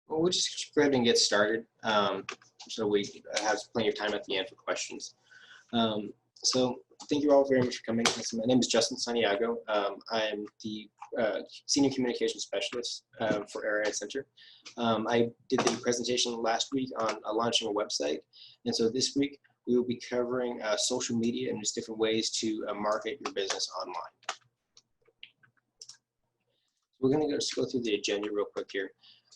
Well, we'll just go ahead and get started, so we have plenty of time at the end for questions. So thank you all very much for coming. My name is Justin Santiago. I am the Senior Communications Specialist for Area Center. I did the presentation last week on launching a website, and so this week we will be covering social media and just different ways to market your business online. We're going to just go through the agenda real quick here.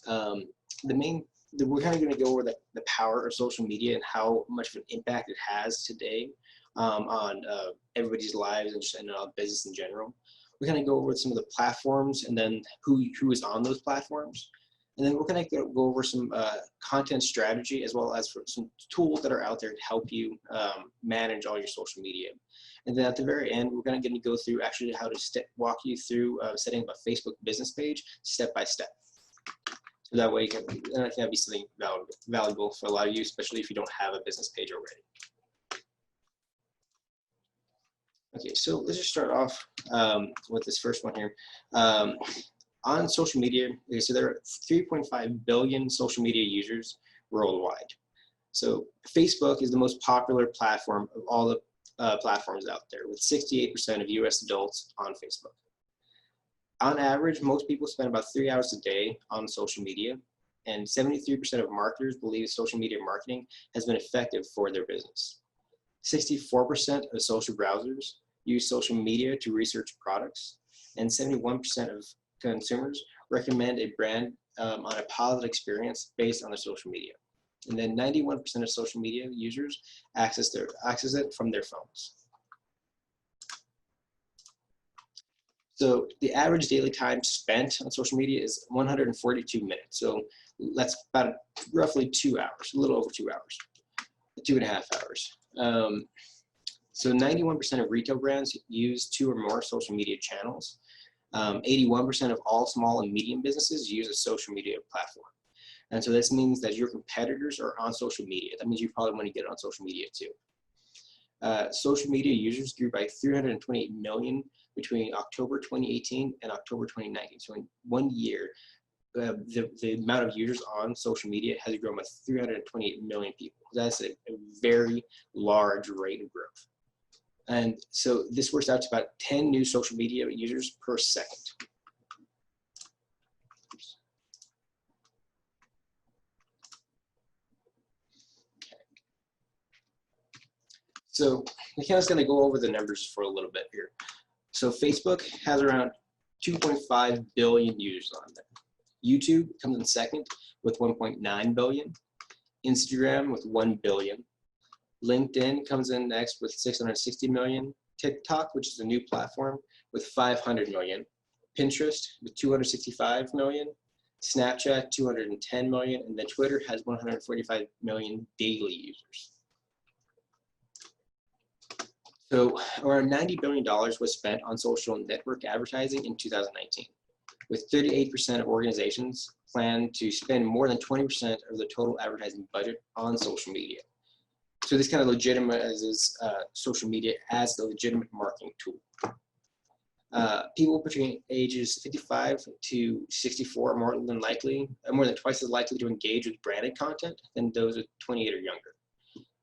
We're kind of going to go over the power of social media and how much of an impact it has today on everybody's lives and just business in general. We're going to go over some of the platforms and then who is on those platforms. And then we're going to go over some content strategy as well as for some tools that are out there to help you manage all your social media. And then at the very end, we're going to go through actually how to walk you through setting up a Facebook business page step by step. So that way, that can be something valuable for a lot of you, especially if you don't have a business page already. Okay, so let's just start off with this first one here. On social media, okay, so there are 3.5 billion social media users worldwide. So Facebook is the most popular platform of all the platforms out there, with 68% of US adults on Facebook. On average, most people spend about 3 hours a day on social media, and 73% of marketers believe social media marketing has been effective for their business. 64% of social browsers use social media to research products, and 71% of consumers recommend a brand on a positive experience based on their social media. And then 91% of social media users access it from their phones. So the average daily time spent on social media is 142 minutes. So that's about roughly 2 hours, a little over 2 hours, 2.5 hours. So 91% of retail brands use 2 or more social media channels. 81% of all small and medium businesses use a social media platform. And so this means that your competitors are on social media. That means you probably want to get on social media too. Social media users grew by 328 million between October 2018 and October 2019. So in 1 year, the amount of users on social media has grown by 328 million people. That's a very large rate of growth. And so this works out to about 10 new social media users per second. So we're just going to go over the numbers for a little bit here. So Facebook has around 2.5 billion users on there. YouTube comes in second with 1.9 billion. Instagram with 1 billion. LinkedIn comes in next with 660 million. TikTok, which is a new platform, with 500 million. Pinterest with 265 million. Snapchat, 210 million. And then Twitter has 145 million daily users. So around $90 billion was spent on social network advertising in 2019, with 38% of organizations plan to spend more than 20% of the total advertising budget on social media. So this kind of legitimizes social media as the legitimate marketing tool. People between ages 55 to 64 are more than twice as likely to engage with branded content than those with 28 or younger.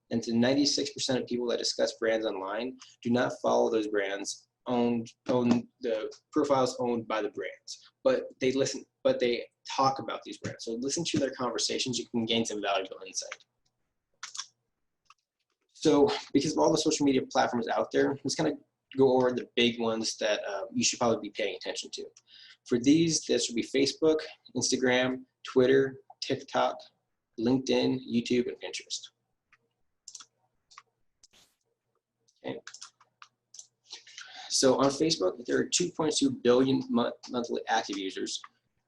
And to 96% of people that discuss brands online do not follow those brands, own the profiles owned by the brands, but they talk about these brands. So listen to their conversations, you can gain some valuable insight. So because of all the social media platforms out there, let's kind of go over the big ones that you should probably be paying attention to. For these, this would be Facebook, Instagram, Twitter, TikTok, LinkedIn, YouTube, and Pinterest. Okay. So on Facebook, there are 2.2 billion monthly active users,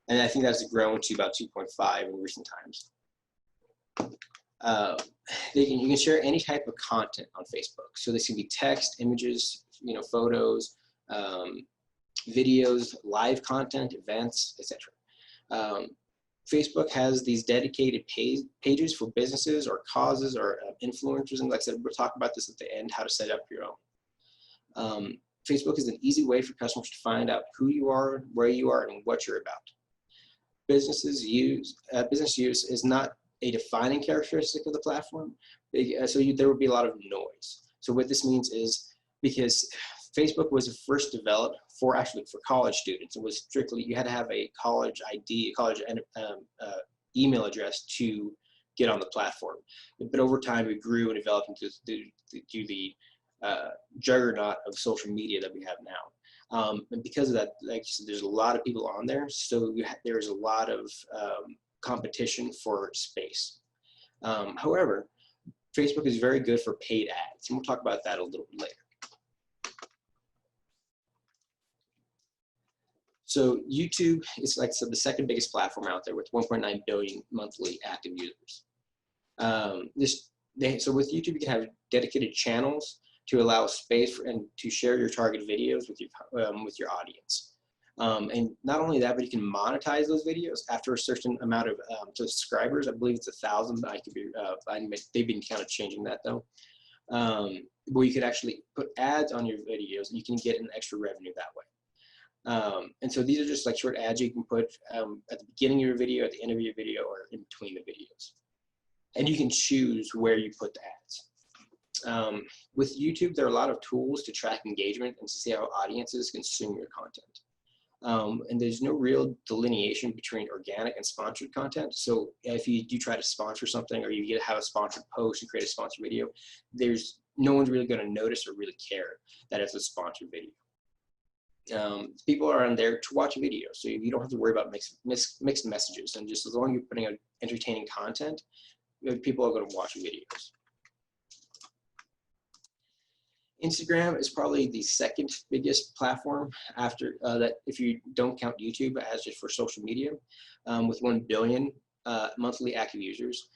and I think that's grown to about 2.5 in recent times. You can share any type of content on Facebook. So this can be text, images, photos, videos, live content, events, etc. Facebook has these dedicated pages for businesses or causes or influencers, and like I said, we'll talk about this at the end, how to set up your own. Facebook is an easy way for customers to find out who you are, where you are, and what you're about. business use is not a defining characteristic of the platform. There will be a lot of noise. So what this means is, because Facebook was first developed for college students, it was strictly, you had to have a college ID, college email address to get on the platform. But over time, it grew and developed into the juggernaut of social media that we have now. And because of that, like you said, there's a lot of people on there, so there's a lot of competition for space. However, Facebook is very good for paid ads, and we'll talk about that a little bit later. So YouTube is, like I said, the second biggest platform out there with 1.9 billion monthly active users. So with YouTube, you can have dedicated channels to allow space and to share your target videos with your audience. And not only that, but you can monetize those videos after a certain amount of subscribers. I believe it's 1,000. I could be. They've been kind of changing that though. Where you could actually put ads on your videos, and you can get an extra revenue that way. And so these are just like short ads you can put at the beginning of your video, at the end of your video, or in between the videos. And you can choose where you put the ads. With YouTube, there are a lot of tools to track engagement and to see how audiences consume your content. And there's no real delineation between organic and sponsored content. So if you do try to sponsor something, or you have a sponsored post and create a sponsored video, no one's really going to notice or really care that it's a sponsored video. People are on there to watch a video, so you don't have to worry about mixed messages. And just as long as you're putting out entertaining content, people are going to watch videos. Instagram is probably the second biggest platform after that, if you don't count YouTube as just for social media, with 1 billion monthly active users.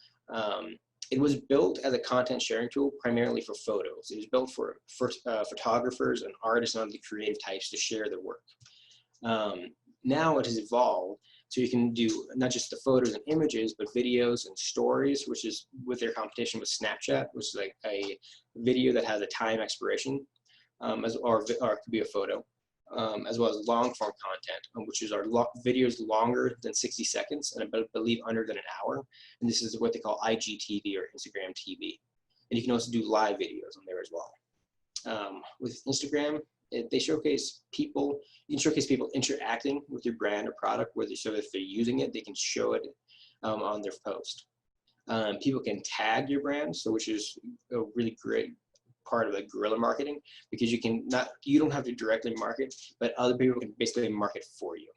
It was built as a content sharing tool primarily for photos. It was built for photographers and artists and other creative types to share their work. Now it has evolved so you can do not just the photos and images, but videos and stories, which is with their competition with Snapchat, which is like a video that has a time expiration, or it could be a photo, as well as long form content, which is our videos longer than 60 seconds and I believe under than an hour. And this is what they call IGTV or Instagram TV. And you can also do live videos on there as well. With Instagram, they showcase people. You can showcase people interacting with your brand or product, whether so if they're using it, they can show it on their post. People can tag your brand, so which is a really great part of like guerrilla marketing, because you don't have to directly market, but other people can basically market for you.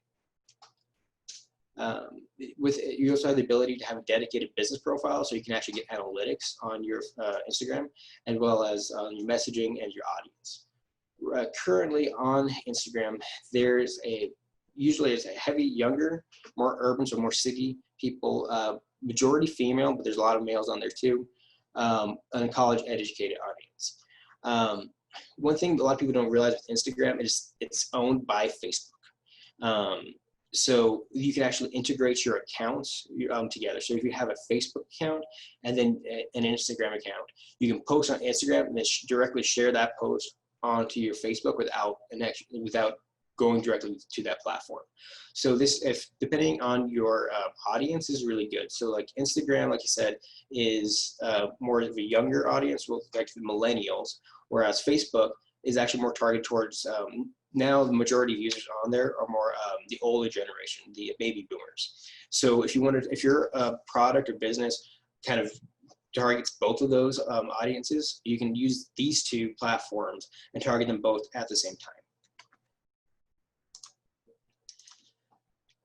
You also have the ability to have a dedicated business profile, so you can actually get analytics on your Instagram, as well as on your messaging and your audience. Currently on Instagram, there's usually it's a heavy younger, more urban, so more city people, majority female, but there's a lot of males on there too, and a college educated audience. One thing a lot of people don't realize with Instagram is it's owned by Facebook. So you can actually integrate your accounts together. So if you have a Facebook account and then an Instagram account, you can post on Instagram and then directly share that post onto your Facebook without going directly to that platform. So depending on your audience, is really good. So like Instagram, like you said, is more of a younger audience, like the millennials, whereas Facebook is actually more targeted towards now the majority of users on there are more the older generation, the baby boomers. So if your product or business kind of targets both of those audiences, you can use these two platforms and target them both at the same time.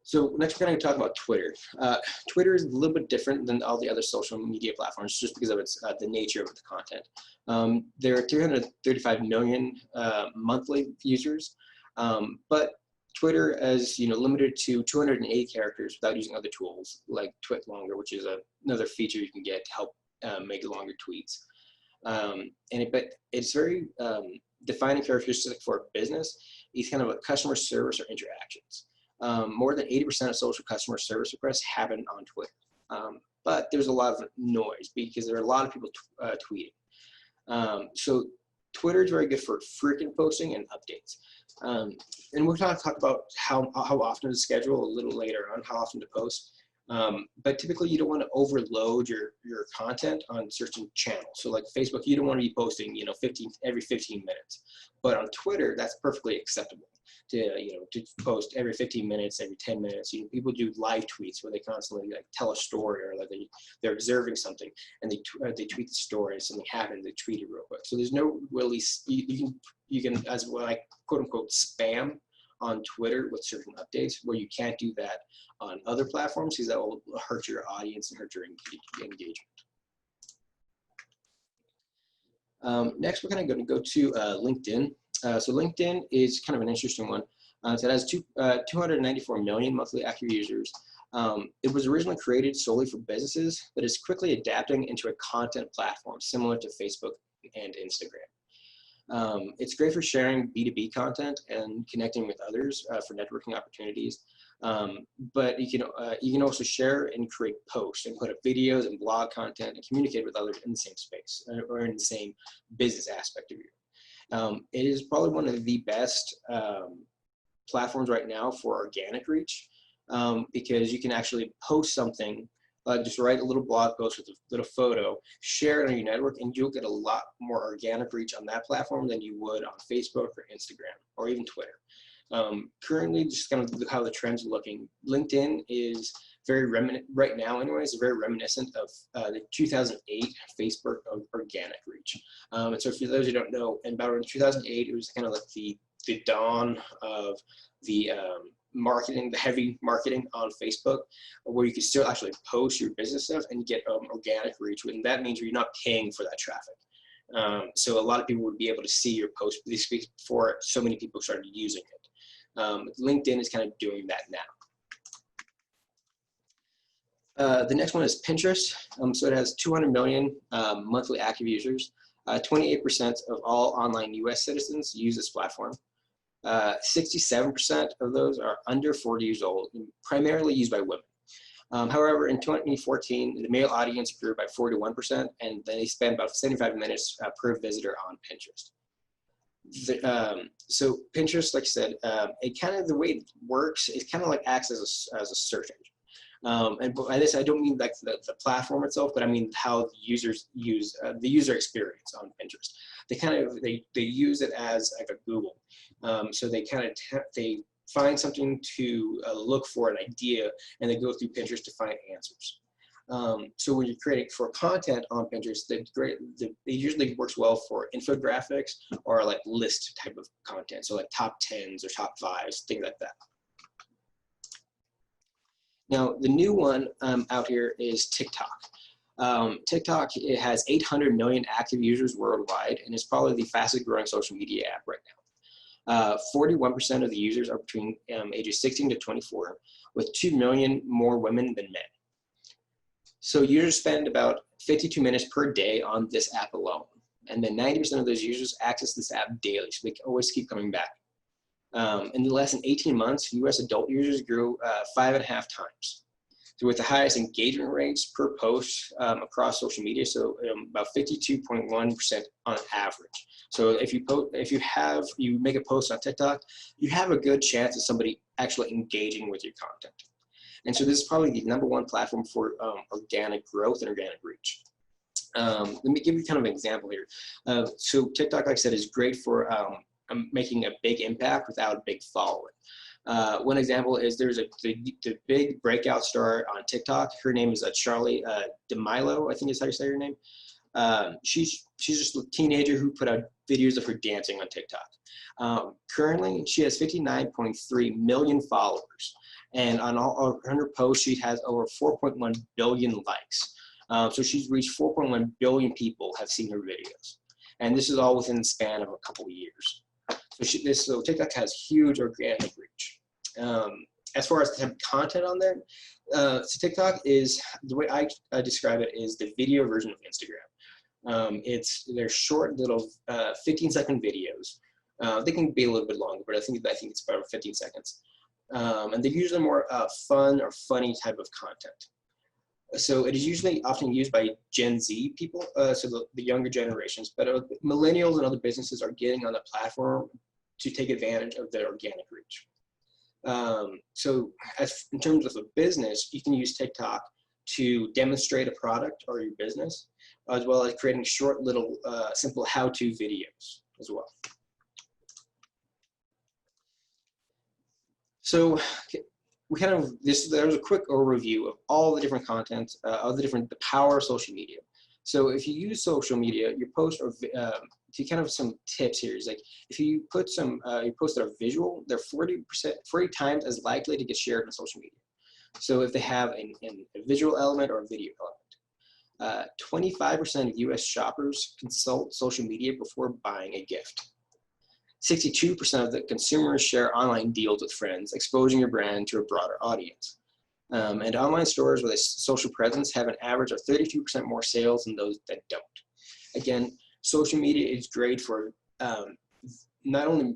So next we're going to talk about Twitter. Twitter is a little bit different than all the other social media platforms just because of its the nature of the content. There are 335 million monthly users, but Twitter is limited to 280 characters without using other tools like Twit Longer, which is another feature you can get to help make longer tweets. But it's very defining characteristic for a business is kind of a customer service or interactions. More than 80% of social customer service requests happen on Twitter. But there's a lot of noise because there are a lot of people tweeting. So Twitter is very good for frequent posting and updates. And we're going to talk about how often to schedule a little later on, how often to post. But typically you don't want to overload your content on certain channels. So like Facebook, you don't want to be posting, you know, every 15 minutes. But on Twitter, that's perfectly acceptable to post every 15 minutes, every 10 minutes. You know, people do live tweets where they constantly like tell a story, or like they're observing something and they tweet the story, and something happened, they tweet it real quick. So there's no really, you can as well, like quote unquote spam on Twitter with certain updates, where you can't do that on other platforms, because that will hurt your audience and hurt your engagement. Next, we're going to go to LinkedIn. So LinkedIn is kind of an interesting one. So it has 294 million monthly active users. It was originally created solely for businesses, but is quickly adapting into a content platform similar to Facebook and Instagram. It's great for sharing B2B content and connecting with others for networking opportunities. But you can also share and create posts and put up videos and blog content and communicate with others in the same space or in the same business aspect of you. It is probably one of the best platforms right now for organic reach, because you can actually post something, just write a little blog post with a little photo, share it on your network, and you'll get a lot more organic reach on that platform than you would on Facebook or Instagram or even Twitter. Currently, just kind of how the trends are looking, LinkedIn is right now anyways, very reminiscent of the 2008 Facebook organic reach. And so for those who don't know, in about 2008, it was kind of like the dawn of the the heavy marketing on Facebook, where you can still actually post your business stuff and get organic reach, and that means you're not paying for that traffic. So a lot of people would be able to see your post before so many people started using it. LinkedIn is kind of doing that now. The next one is Pinterest. So it has 200 million monthly active users. 28% of all online US citizens use this platform. 67% of those are under 40 years old, and primarily used by women. However, in 2014, the male audience grew by 41%, and they spend about 75 minutes per visitor on Pinterest. So Pinterest, like I said, it kind of, the way it works, it kind of like acts as a search engine. And by this, I don't mean like the platform itself, but I mean how the users use the user experience on Pinterest. They use it as like a Google. So they they find something to look for, an idea, and they go through Pinterest to find answers. So when you're creating for content on Pinterest, it usually works well for infographics or like list type of content. So like top 10s or top 5s, things like that. Now, the new one out here is TikTok. TikTok, it has 800 million active users worldwide, and is probably the fastest growing social media app right now. 41% of the users are between ages 16 to 24, with 2 million more women than men. So users spend about 52 minutes per day on this app alone. And then 90% of those users access this app daily, so they always keep coming back. In the less than 18 months, US adult users grew 5.5 times. So with the highest engagement rates per post across social media, so about 52.1% on average. So if you make a post on TikTok, you have a good chance of somebody actually engaging with your content. And so this is probably the #1 platform for organic growth and organic reach. Let me give you kind of an example here. So TikTok, like I said, is great for making a big impact without a big following. One example is there's the big breakout star on TikTok. Her name is Charli D'Amelio, I think is how you say her name. She's just a teenager who put out videos of her dancing on TikTok. Currently, she has 59.3 million followers, and on all her posts, she has over 4.1 billion likes. So she's reached 4.1 billion people have seen her videos, and this is all within the span of a couple of years. So TikTok has huge organic reach. As far as the type of content on there, so TikTok is, the way I describe it, is the video version of Instagram. They're short little 15-second videos. They can be a little bit longer, but I think it's about 15 seconds. And they're usually more fun or funny type of content. So it is usually often used by Gen Z people, so the younger generations, but millennials and other businesses are getting on the platform to take advantage of their organic reach. So in terms of a business, you can use TikTok to demonstrate a product or your business, as well as creating short little simple how-to videos as well. So there's a quick overview of all the different content, the power of social media. So if you use social media, your posts are, to kind of some tips here is like, if you put your posts that are visual, they're 40 times as likely to get shared on social media. So if they have a visual element or a video element. 25% of US shoppers consult social media before buying a gift. 62% of the consumers share online deals with friends, exposing your brand to a broader audience. And online stores with a social presence have an average of 32% more sales than those that don't. Again, social media is great for not only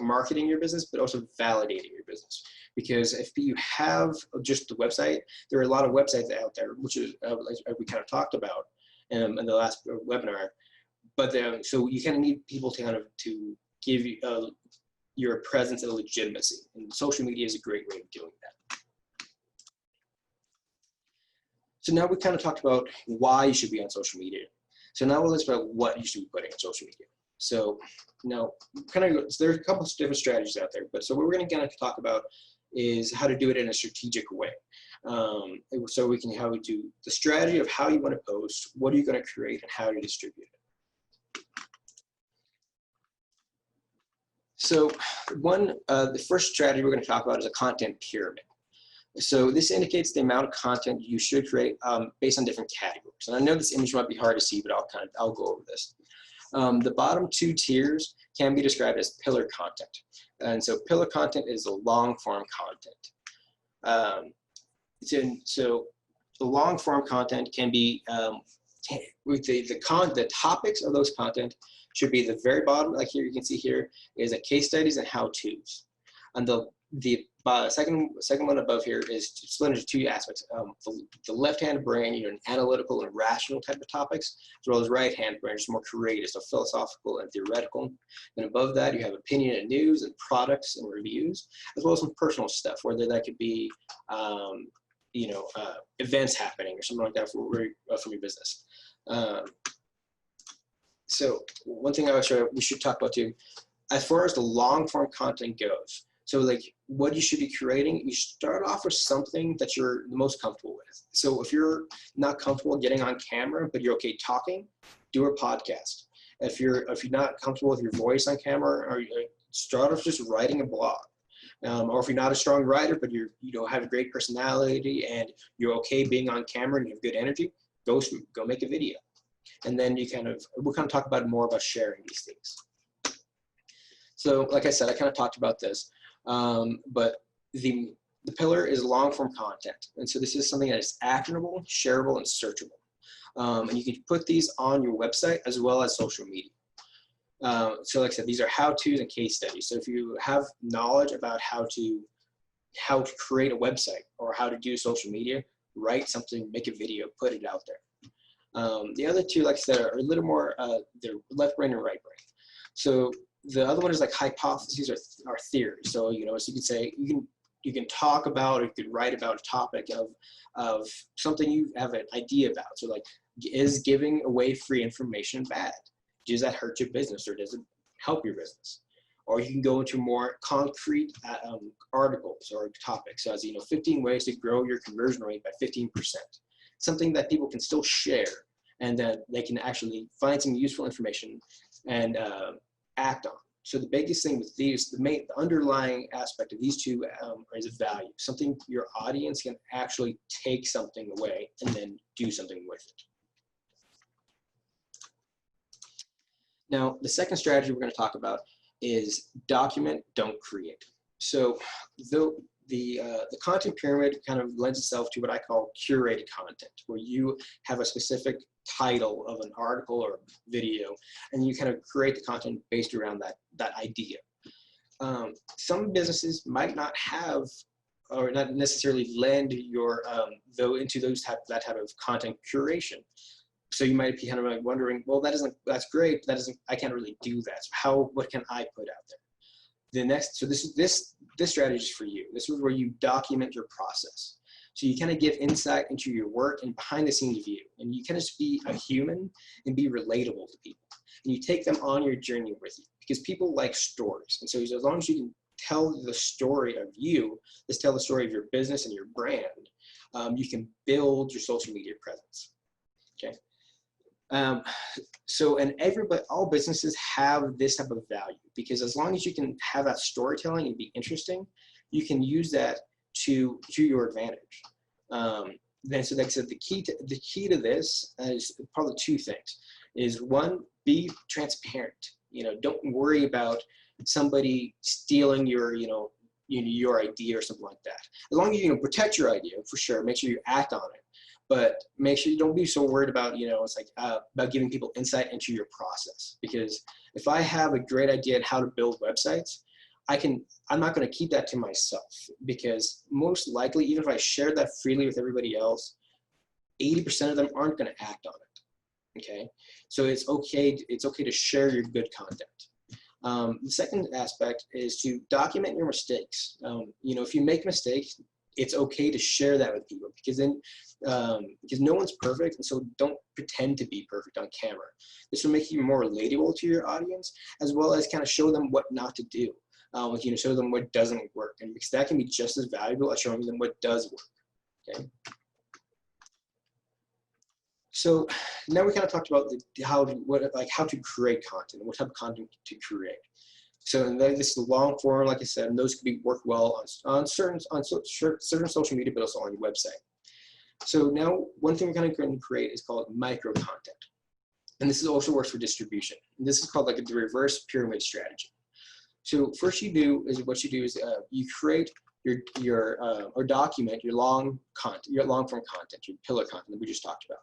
marketing your business, but also validating your business. Because if you have just the website, there are a lot of websites out there, which is like we kind of talked about in the last webinar. But so you kind of need people to give you your presence and legitimacy, and social media is a great way of doing that. So now we kind of talked about why you should be on social media. So now let's talk about what you should be putting on social media. So now there's a couple of different strategies out there, but so what we're going to kind of talk about is how to do it in a strategic way. So how we do the strategy of how you want to post, what are you going to create, and how to distribute it. So the first strategy we're going to talk about is a content pyramid. So this indicates the amount of content you should create based on different categories. And I know this image might be hard to see, but I'll go over this. The bottom two tiers can be described as pillar content. And so pillar content is a long form content. So the long form content can be the topics of those content should be the very bottom. Like here, you can see here is a case studies and how-tos. And the second one above here is split into two aspects. The left-hand brain, an analytical and rational type of topics, as well as right-hand brain, just more creative, so philosophical and theoretical. And above that, you have opinion and news and products and reviews, as well as some personal stuff, whether that could be events happening or something like that from your business. So one thing we should talk about too, as far as the long form content goes. So like what you should be creating, you start off with something that you're the most comfortable with. So if you're not comfortable getting on camera, but you're okay talking, do a podcast. If you're not comfortable with your voice on camera, or start off just writing a blog. Or if you're not a strong writer, but you have a great personality and you're okay being on camera and you have good energy, go make a video. And then we'll kind of talk more about sharing these things. So like I said, I kind of talked about this, but the pillar is long form content. And so this is something that is actionable, shareable, and searchable. And you can put these on your website as well as social media. So like I said, these are how-tos and case studies. So if you have knowledge about how to create a website or how to do social media, write something, make a video, put it out there. The other two, like I said, are a little more, they're left brain and right brain. So the other one is like hypotheses or theories. So, so you can say, you can talk about, or you could write about a topic of something you have an idea about. So like, is giving away free information bad? Does that hurt your business, or does it help your business? Or you can go into more concrete articles or topics, as 15 ways to grow your conversion rate by 15%. Something that people can still share, and that they can actually find some useful information and act on. So the biggest thing with these, the underlying aspect of these two is value. Something your audience can actually take something away and then do something with it. Now, the second strategy we're going to talk about is document, don't create. So the content pyramid kind of lends itself to what I call curated content, where you have a specific title of an article or video, and you kind of create the content based around that idea. Some businesses might not have or not necessarily lend your though into that type of content curation. So you might be kind of like wondering, well, that's great, but I can't really do that. So what can I put out there? So this strategy is for you. This is where you document your process. So you kind of give insight into your work and behind the scenes view, and you kind of just be a human and be relatable to people. And you take them on your journey with you, because people like stories. And so as long as you can tell the story of you, let's tell the story of your business and your brand, you can build your social media presence. Okay. All businesses have this type of value, because as long as you can have that storytelling and be interesting, you can use that to your advantage. So like I said, the key to this is probably two things. Is one, be transparent. Don't worry about somebody stealing your idea or something like that. As long as you protect your idea, for sure, make sure you act on it. But make sure you don't be so worried about, it's like about giving people insight into your process. Because if I have a great idea on how to build websites, I'm not going to keep that to myself, because most likely, even if I share that freely with everybody else, 80% of them aren't going to act on it. Okay, so it's okay to share your good content. The second aspect is to document your mistakes. If you make mistakes, it's okay to share that with people, because then because no one's perfect, and so don't pretend to be perfect on camera. This will make you more relatable to your audience, as well as kind of show them what not to do. Show them what doesn't work, and because that can be just as valuable as showing them what does work. Okay. So now we kind of talked about how to create content and what type of content to create. So this is the long form, like I said, and those could work well on certain social media, but also on your website. So now one thing we're kind of going to create is called micro content, and this also works for distribution. And this is called like the reverse pyramid strategy. So first what you do is you create or document your long form content, your pillar content that we just talked about.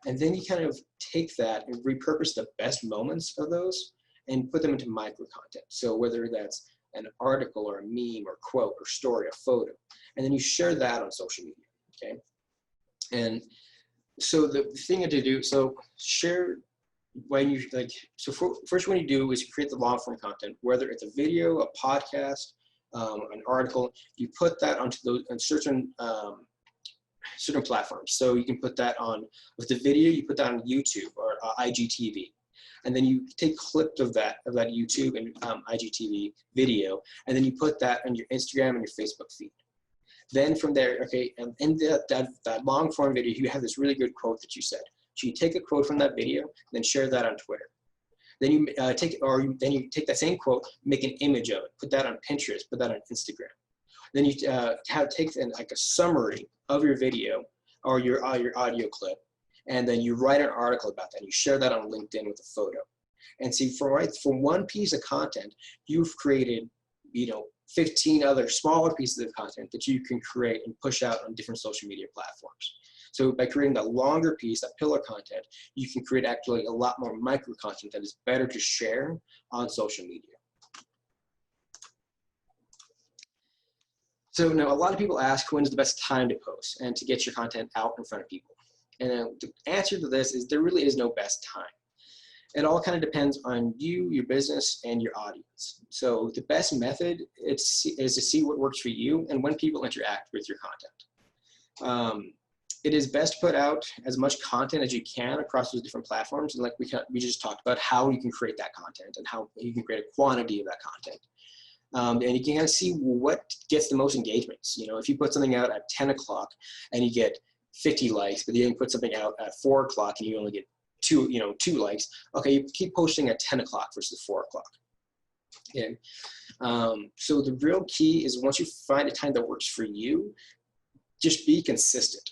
And then you kind of take that and repurpose the best moments of those and put them into micro content. So whether that's an article or a meme or quote or story, a photo, and then you share that on social media, okay? And so the thing to do, share when you first what you do is you create the long form content, whether it's a video, a podcast, an article, you put that onto those on certain platforms. So you can put that on, with the video, you put that on YouTube or IGTV. And then you take clips of that YouTube and IGTV video, and then you put that on your Instagram and your Facebook feed. Then from there, okay, and in that long form video, you have this really good quote that you said. So you take a quote from that video, then share that on Twitter. Then you take that same quote, make an image of it, put that on Pinterest, put that on Instagram. Then you take like a summary of your video or your audio clip, and then you write an article about that. And you share that on LinkedIn with a photo. And see, for one piece of content, you've created 15 other smaller pieces of content that you can create and push out on different social media platforms. So by creating that longer piece, that pillar content, you can create actually a lot more micro content that is better to share on social media. So now a lot of people ask, when is the best time to post and to get your content out in front of people? And the answer to this is there really is no best time. It all kind of depends on you, your business, and your audience. So the best method is to see what works for you and when people interact with your content. It is best to put out as much content as you can across those different platforms. And like we just talked about, how you can create that content and how you can create a quantity of that content. And you can kind of see what gets the most engagements. If you put something out at 10 o'clock and you get 50 likes, but then you put something out at 4 o'clock and you only get two likes, okay, you keep posting at 10 o'clock versus 4 o'clock. Okay. So the real key is, once you find a time that works for you, just be consistent.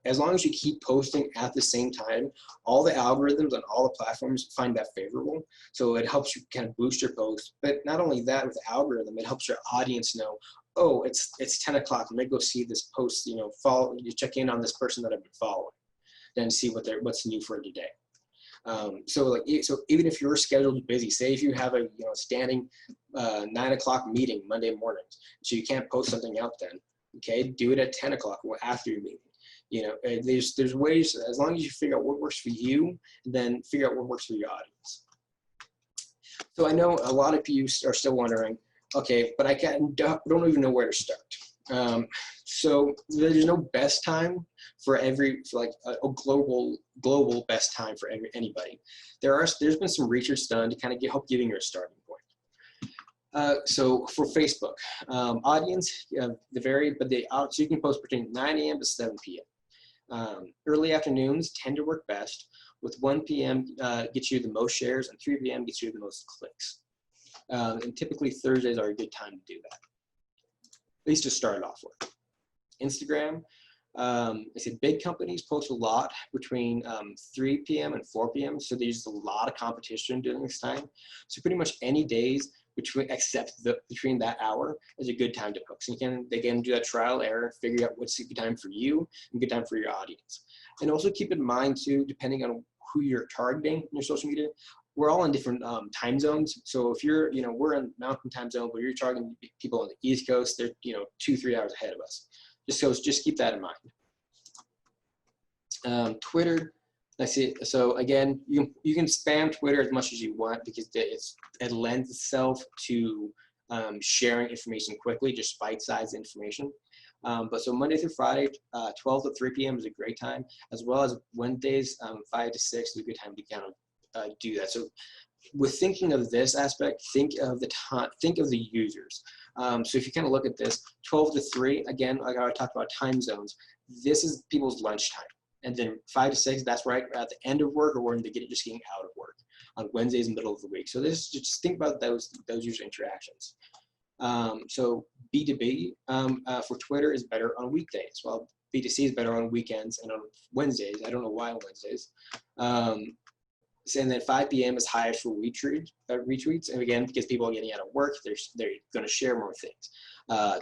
As long as you keep posting at the same time, all the algorithms on all the platforms find that favorable. So it helps you kind of boost your post. But not only that, with the algorithm, it helps your audience know, oh, it's 10 o'clock. Let me go see this post. You check in on this person that I've been following, then see what's new for today. So even if your schedule is busy, say if you have a standing 9 o'clock meeting Monday mornings, so you can't post something out then, okay, do it at 10 o'clock or after your meeting. There's ways, as long as you figure out what works for you, then figure out what works for your audience. So I know a lot of you are still wondering, okay, but I don't even know where to start. So there's no best time for a global best time for anybody. There's been some research done to kind of help giving you a starting point. So for Facebook, audience, they vary, but so you can post between 9 a.m. to 7 p.m. Early afternoons tend to work best, with 1 p.m. Gets you the most shares and 3 p.m. gets you the most clicks. And typically Thursdays are a good time to do that, at least to start it off with. Instagram, I said big companies post a lot between 3 p.m. and 4 p.m. So there's a lot of competition during this time. So pretty much any days between that hour is a good time to post. And they can do that trial error, figure out what's a good time for you and good time for your audience. And also keep in mind too, depending on who you're targeting in your social media, we're all in different time zones. So if you're, we're in Mountain Time Zone, but you're targeting people on the East Coast, they're 2-3 hours ahead of us. Just keep that in mind. Twitter, let's see. So again, you can spam Twitter as much as you want because it lends itself to sharing information quickly, just bite-sized information. But so Monday through Friday, 12 to 3 p.m. is a great time, as well as Wednesdays, 5 to 6 is a good time to kind of do that. So with thinking of this aspect, think of the users. So if you kind of look at this, 12 to 3, again, like I talked about time zones, this is people's lunchtime. And then 5 to 6, that's right at the end of work or when they're just getting out of work on Wednesdays, middle of the week. So just think about those user interactions. So B2B for Twitter is better on weekdays, while B2C is better on weekends and on Wednesdays. I don't know why on Wednesdays. And then 5 p.m. is highest for retweets. And again, because people are getting out of work, they're going to share more things.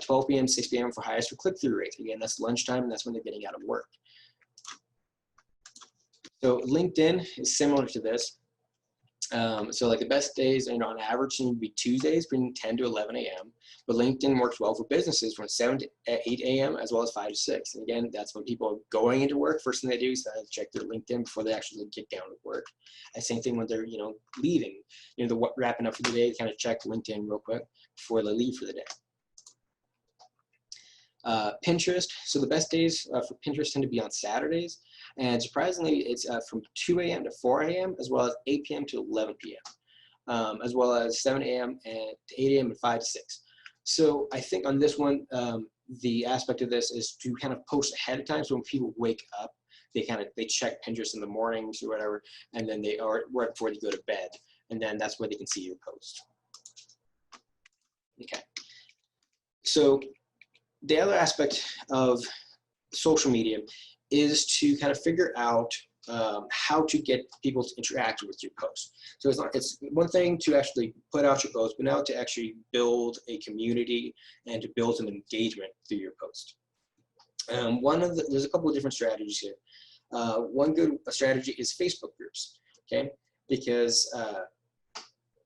12 p.m., 6 p.m. for highest for click-through rates. Again, that's lunchtime, and that's when they're getting out of work. So LinkedIn is similar to this. So like the best days, on average, seem to be Tuesdays between 10 to 11 a.m. But LinkedIn works well for businesses from 7 to 8 a.m. as well as 5 to 6. And again, that's when people are going into work. First thing they do is check their LinkedIn before they actually get down to work. And same thing when they're leaving, they're wrapping up for the day, kind of check LinkedIn real quick before they leave for the day. Pinterest. So the best days for Pinterest tend to be on Saturdays. And surprisingly, it's from 2 a.m. to 4 a.m. as well as 8 p.m. to 11 p.m. As well as 7 a.m. and to 8 a.m. and 5 to 6. So I think on this one, the aspect of this is to kind of post ahead of time. So when people wake up, they check Pinterest in the mornings or whatever, and then they are right before they go to bed, and then that's where they can see your post. Okay. So the other aspect of social media is to kind of figure out how to get people to interact with your post. So it's one thing to actually put out your post, but now to actually build a community and to build some engagement through your post. There's a couple of different strategies here. One good strategy is Facebook groups, okay? Because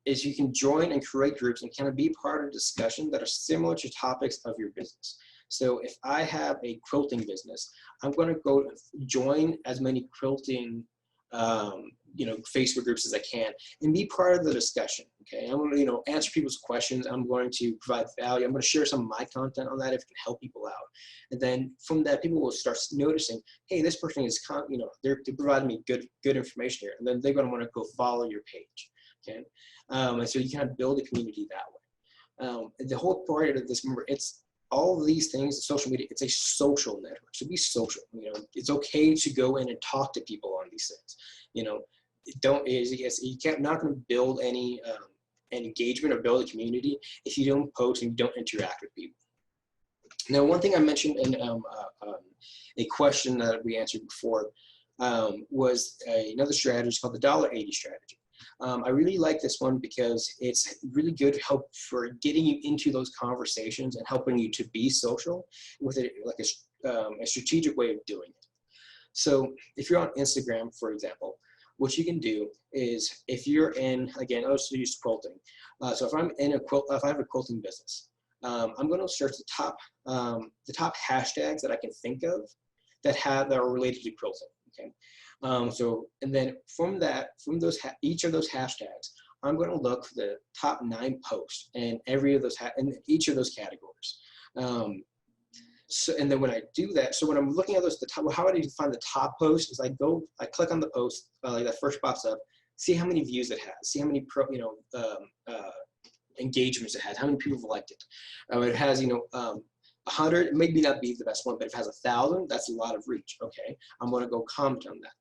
is you can join and create groups and kind of be part of discussion that are similar to topics of your business. So if I have a quilting business, I'm going to go join as many quilting Facebook groups as I can and be part of the discussion. Okay, I'm going to answer people's questions. I'm going to provide value. I'm going to share some of my content on that if it can help people out. And then from that, people will start noticing, hey, this person is they're providing me good information here, and then they're going to want to go follow your page. Okay, and so you kind of build a community that way. The whole part of this, remember, it's all of these things, social media, it's a social network. So be social. It's okay to go in and talk to people on these things. You're not going to build any engagement or build a community if you don't post and you don't interact with people. Now, one thing I mentioned in a question that we answered before was another strategy called the $80 strategy. I really like this one because it's really good help for getting you into those conversations and helping you to be social with a strategic way of doing it. So if you're on Instagram, for example, what you can do is, if you're in, again, I'll just use quilting. So if I'm in a if I have a quilting business, I'm going to search the top hashtags that I can think of that are related to quilting. Okay. And then from each of those hashtags, I'm going to look for the top 9 posts in in each of those categories. And then when I do that, so when I'm looking at how I need to find the top post is I click on the post, like that first pops up, see how many views it has, see how many engagements it has, how many people have liked it. It has 100, maybe not be the best one, but if it has 1,000, that's a lot of reach. Okay, I'm going to go comment on that,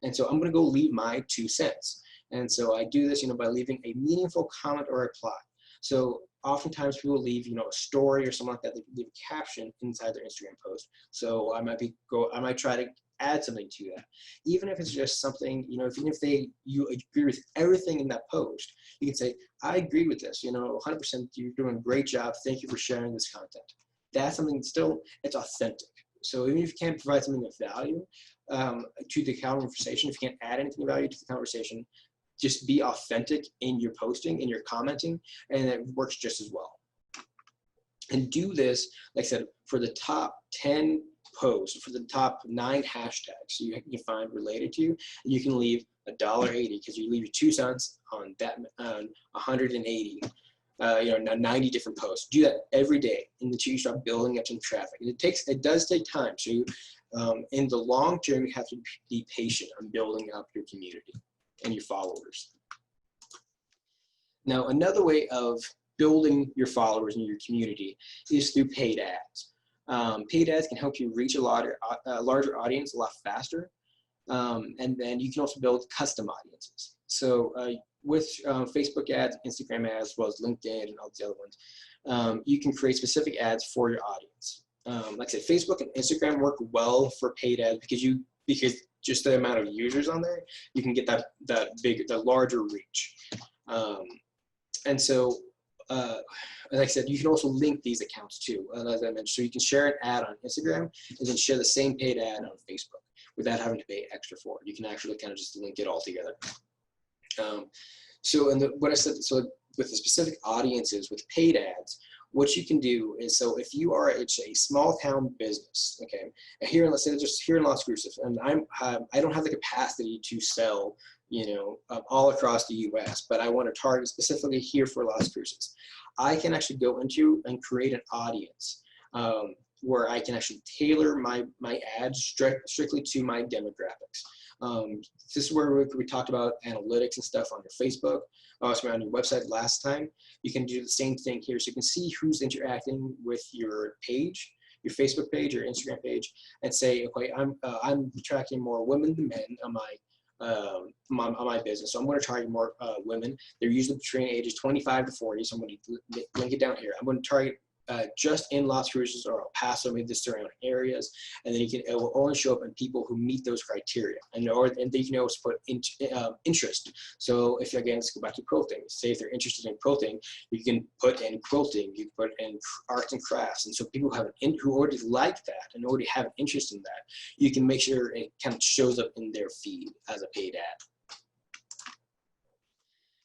and so I'm going to go leave my 2 cents. And so I do this, by leaving a meaningful comment or reply. So oftentimes people leave, a story or something like that. They leave a caption inside their Instagram post. So I might try to add something to that, even if it's just something, even if you agree with everything in that post, you can say, I agree with this, 100%, you're doing a great job. Thank you for sharing this content. That's something it's authentic. So even if you can't provide something of value to the conversation, if you can't add anything of value to the conversation, just be authentic in your posting, in your commenting, and it works just as well. And do this, like I said, for the top 10 posts, for the top 9 hashtags you can find related to you, and you can leave $1.80 because you leave your 2 cents on that 180. 90 different posts. Do that every day, and until you start building up some traffic. And it does take time. So in the long term, you have to be patient on building up your community and your followers. Now, another way of building your followers and your community is through paid ads. Paid ads can help you reach a larger audience a lot faster. And then you can also build custom audiences. So with Facebook ads, Instagram ads, as well as LinkedIn and all these other ones, you can create specific ads for your audience. Like I said, Facebook and Instagram work well for paid ads because just the amount of users on there, you can get the larger reach. And so, like I said, you can also link these accounts too, as I mentioned. So you can share an ad on Instagram and then share the same paid ad on Facebook without having to pay extra for it. You can actually kind of just link it all together. So with the specific audiences with paid ads, what you can do is, so if you are a small town business, okay, here, let's say just here in Las Cruces, and I don't have the capacity to sell, all across the U.S., but I want to target specifically here for Las Cruces. I can actually go into and create an audience where I can actually tailor my ads strictly to my demographics. This is where we talked about analytics and stuff on your Facebook, also on your website last time. You can do the same thing here. So you can see who's interacting with your page, your Facebook page or Instagram page, and say, okay, I'm attracting more women than men on my business. So I'm going to target more women. They're usually between ages 25 to 40. So I'm going to link it down here. I'm going to target just in Las Cruces or El Paso, maybe the surrounding areas, and then it will only show up in people who meet those criteria, and they can also put interest. So if, again, let's go back to quilting. Say if they're interested in quilting, you can put in quilting, you can put in arts and crafts, and so people who already like that and already have an interest in that, you can make sure it kind of shows up in their feed as a paid ad.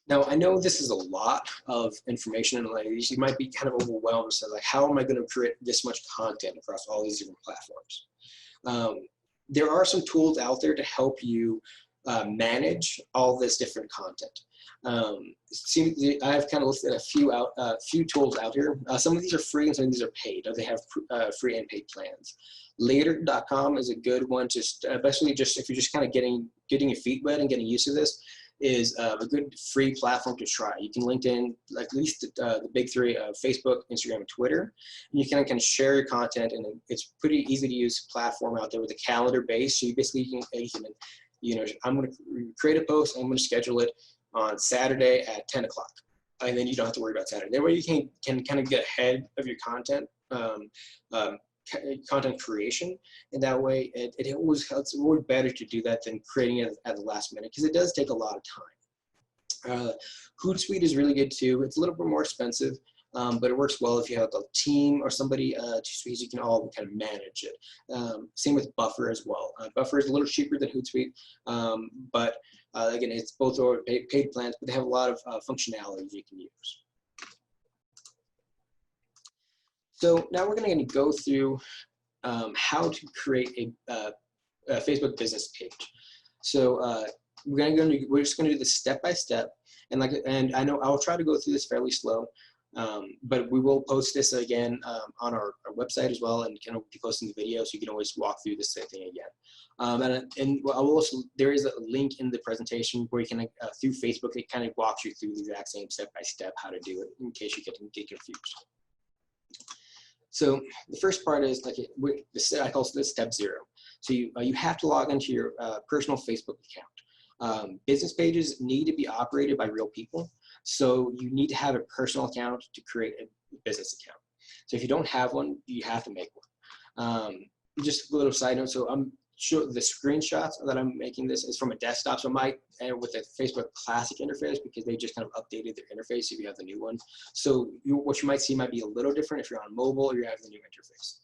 Now, I know this is a lot of information, and like, you might be kind of overwhelmed. So, like, how am I going to create this much content across all these different platforms? There are some tools out there to help you manage all this different content. I've kind of listed a few tools out here. Some of these are free and some of these are paid. They have free and paid plans. Later.com is a good one, especially just if you're just kind of getting your feet wet and getting used to this. Is a good free platform to try. You can link in at least the big 3 of Facebook, Instagram, and Twitter. And you can kind of share your content, and it's pretty easy to use platform out there with a calendar base. So you basically I'm going to create a post, and I'm going to schedule it on Saturday at 10 o'clock. And then you don't have to worry about Saturday. That way you can kind of get ahead of your content creation, and that way it's always better to do that than creating it at the last minute, because it does take a lot of time. Hootsuite is really good too. It's a little bit more expensive, but it works well if you have a team or somebody so you can all kind of manage it. Same with Buffer as well. Buffer is a little cheaper than Hootsuite, but again, it's both are paid plans, but they have a lot of functionalities you can use. So now we're going to go through how to create a Facebook business page. So we're just going to do this step by step, and I know I'll try to go through this fairly slow, but we will post this again on our website as well, and kind of be posting the video, so you can always walk through the same thing again. And I will also, there is a link in the presentation where you can through Facebook, it kind of walks you through the exact same step by step how to do it in case you get confused. So the first part is I call this step 0. So you have to log into your personal Facebook account. Business pages need to be operated by real people, so you need to have a personal account to create a business account. So if you don't have one, you have to make one. Just a little side note, so the screenshots that I'm making this is from a desktop, so with a Facebook Classic interface, because they just kind of updated their interface if you have the new one. So what you might see might be a little different if you're on mobile or you have the new interface.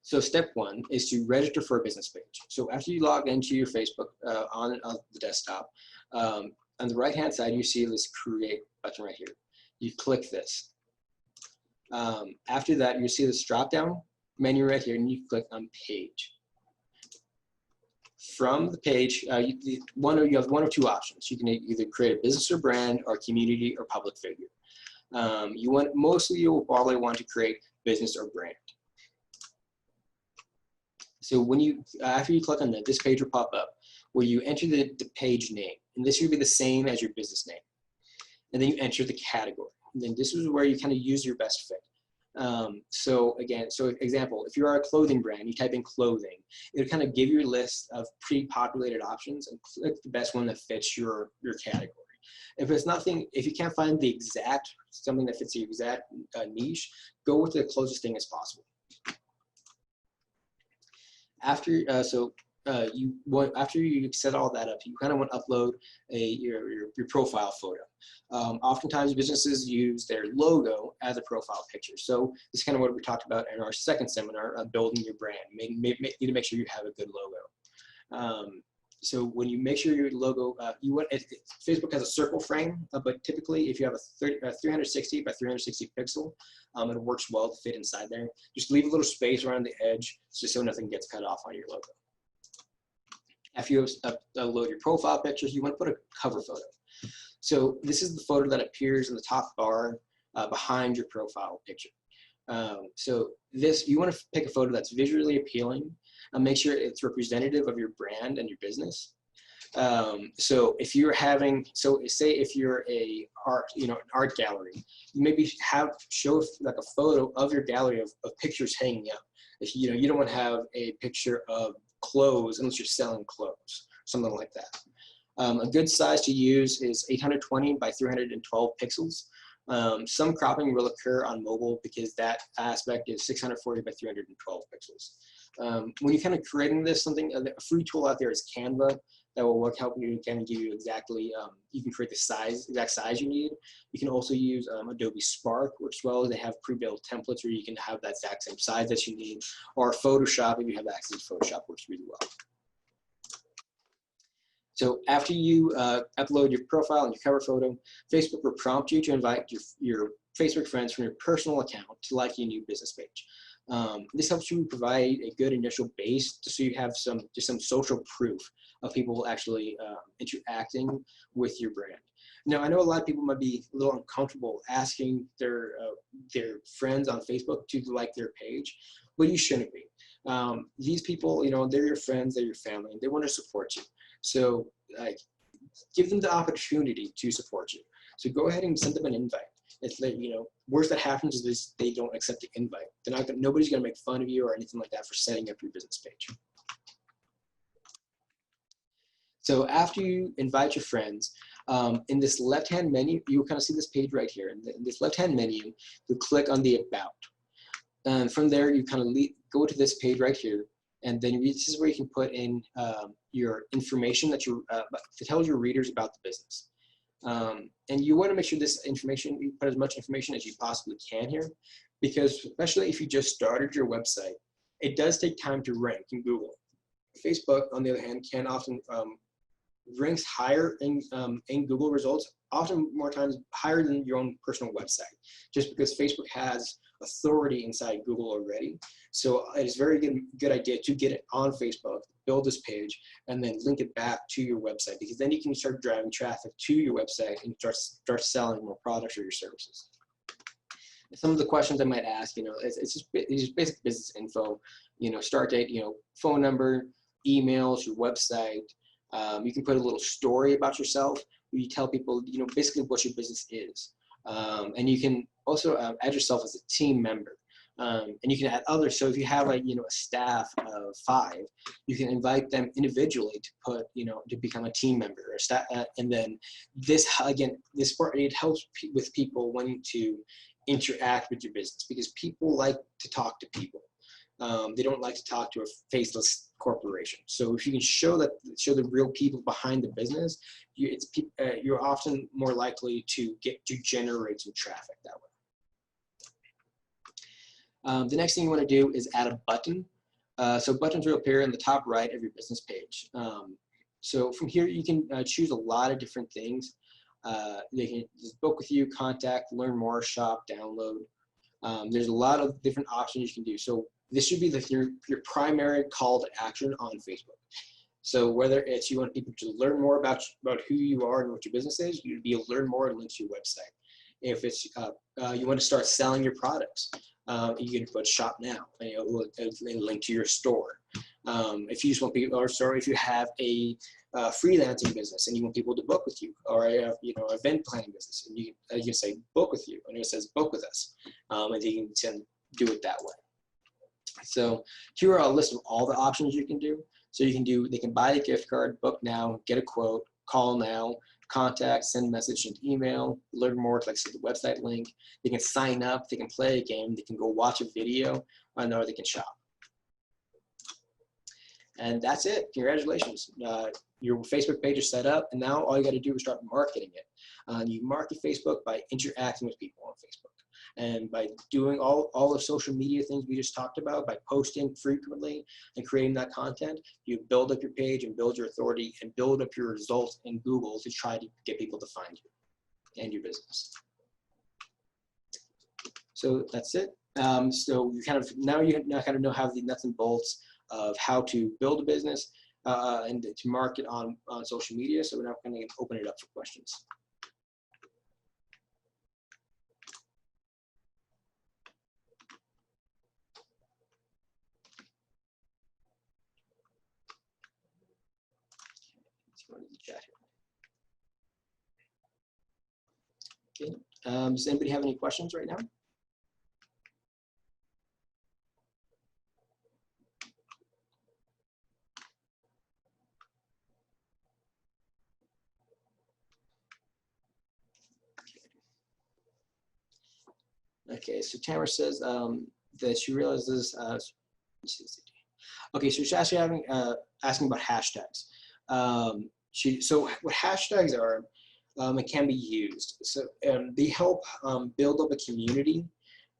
So step 1 is to register for a business page. So after you log into your Facebook on the desktop, on the right-hand side, you see this create button right here. You click this. After that, you see this drop-down menu right here, and you click on page. From the page, you have one of two options. You can either create a business or brand, or community or public figure. Mostly you will probably want to create business or brand. So after you click on that, this page will pop up where you enter the page name, and this will be the same as your business name. And then you enter the category, and then this is where you kind of use your best fit. So example, if you are a clothing brand, you type in clothing, it'll kind of give you a list of pre-populated options and click the best one that fits your category. If you can't find something that fits the exact niche, go with the closest thing as possible. After you set all that up, you kind of want to upload your profile photo. Oftentimes businesses use their logo as a profile picture. So this is kind of what we talked about in our second seminar, building your brand. You need to make sure you have a good logo. So when you make sure your logo, Facebook has a circle frame, but typically if you have a 360 by 360 pixel, it works well to fit inside there. Just leave a little space around the edge just so nothing gets cut off on your logo. After you upload your profile pictures, you want to put a cover photo. So this is the photo that appears in the top bar behind your profile picture. So you want to pick a photo that's visually appealing and make sure it's representative of your brand and your business. So if you're say if you're an art gallery, you maybe show like a photo of your gallery of pictures hanging up. If you don't want to have a picture of clothes unless you're selling clothes, something like that. A good size to use is 820 by 312 pixels. Some cropping will occur on mobile because that aspect is 640 by 312 pixels. When you're kind of creating this, a free tool out there is Canva that will help you kind of give you exactly, you can create the exact size you need. You can also use Adobe Spark, which they have pre-built templates where you can have that exact same size that you need, or Photoshop if you have access to Photoshop, works really well. So after you upload your profile and your cover photo, Facebook will prompt you to invite your Facebook friends from your personal account to like your new business page. This helps you provide a good initial base so you have some social proof of people actually interacting with your brand. Now, I know a lot of people might be a little uncomfortable asking their friends on Facebook to like their page, but you shouldn't be. These people, they're your friends, they're your family, and they want to support you. So give them the opportunity to support you. So go ahead and send them an invite. Worst that happens is they don't accept the invite. Nobody's going to make fun of you or anything like that for setting up your business page. So after you invite your friends, in this left-hand menu, you will kind of see this page right here. In this left-hand menu, you click on the About. And from there, you kind of go to this page right here. And then this is where you can put in your information that to tell your readers about the business. And you want to make sure this information, you put as much information as you possibly can here, because especially if you just started your website, it does take time to rank in Google. Facebook, on the other hand, can often ranks higher in Google results, often more times higher than your own personal website, just because Facebook has authority inside Google already. So it's a very good idea to get it on Facebook, build this page, and then link it back to your website, because then you can start driving traffic to your website and start selling more products or your services. Some of the questions I might ask, it's just basic business info, start date, phone number, emails, your website. You can put a little story about yourself where you tell people, basically what your business is. And you can also add yourself as a team member. And you can add others. So if you have a staff of 5, you can invite them individually to put, to become a team member or staff. And then this part, it helps with people wanting to interact with your business, because people like to talk to people. They don't like to talk to a faceless corporation. So if you can show the real people behind the business, you're often more likely to generate some traffic that way. The next thing you want to do is add a button. So buttons will appear in the top right of your business page. So from here you can choose a lot of different things. They can just book with you, contact, learn more, shop, download. There's a lot of different options you can do. So this should be your primary call to action on Facebook. So whether it's you want people to learn more about who you are and what your business is, you'd be able to learn more and link to your website. If it's you want to start selling your products, you can put shop now, and it'll link to your store. If you just want people, or if you have a freelancing business and you want people to book with you, or a event planning business, and you can say book with you, and it says book with us, and you can do it that way. So here are a list of all the options you can do. So they can buy the gift card, book now, get a quote, call now, contact, send message and email, learn more, like the website link. They can sign up, they can play a game, they can go watch a video, or they can shop. And that's it. Congratulations. Your Facebook page is set up, and now all you got to do is start marketing it. You market Facebook by interacting with people on Facebook. And by doing all the social media things we just talked about, by posting frequently and creating that content, you build up your page and build your authority and build up your results in Google to try to get people to find you and your business. So that's it. So you now kind of know how the nuts and bolts of how to build a business and to market on social media. So we're now going to open it up for questions. Chat here. Okay. Does anybody have any questions right now? Okay, so Tamara says that she realizes. Okay, so she's actually asking about hashtags. So what hashtags are, it can be used. So they help build up a community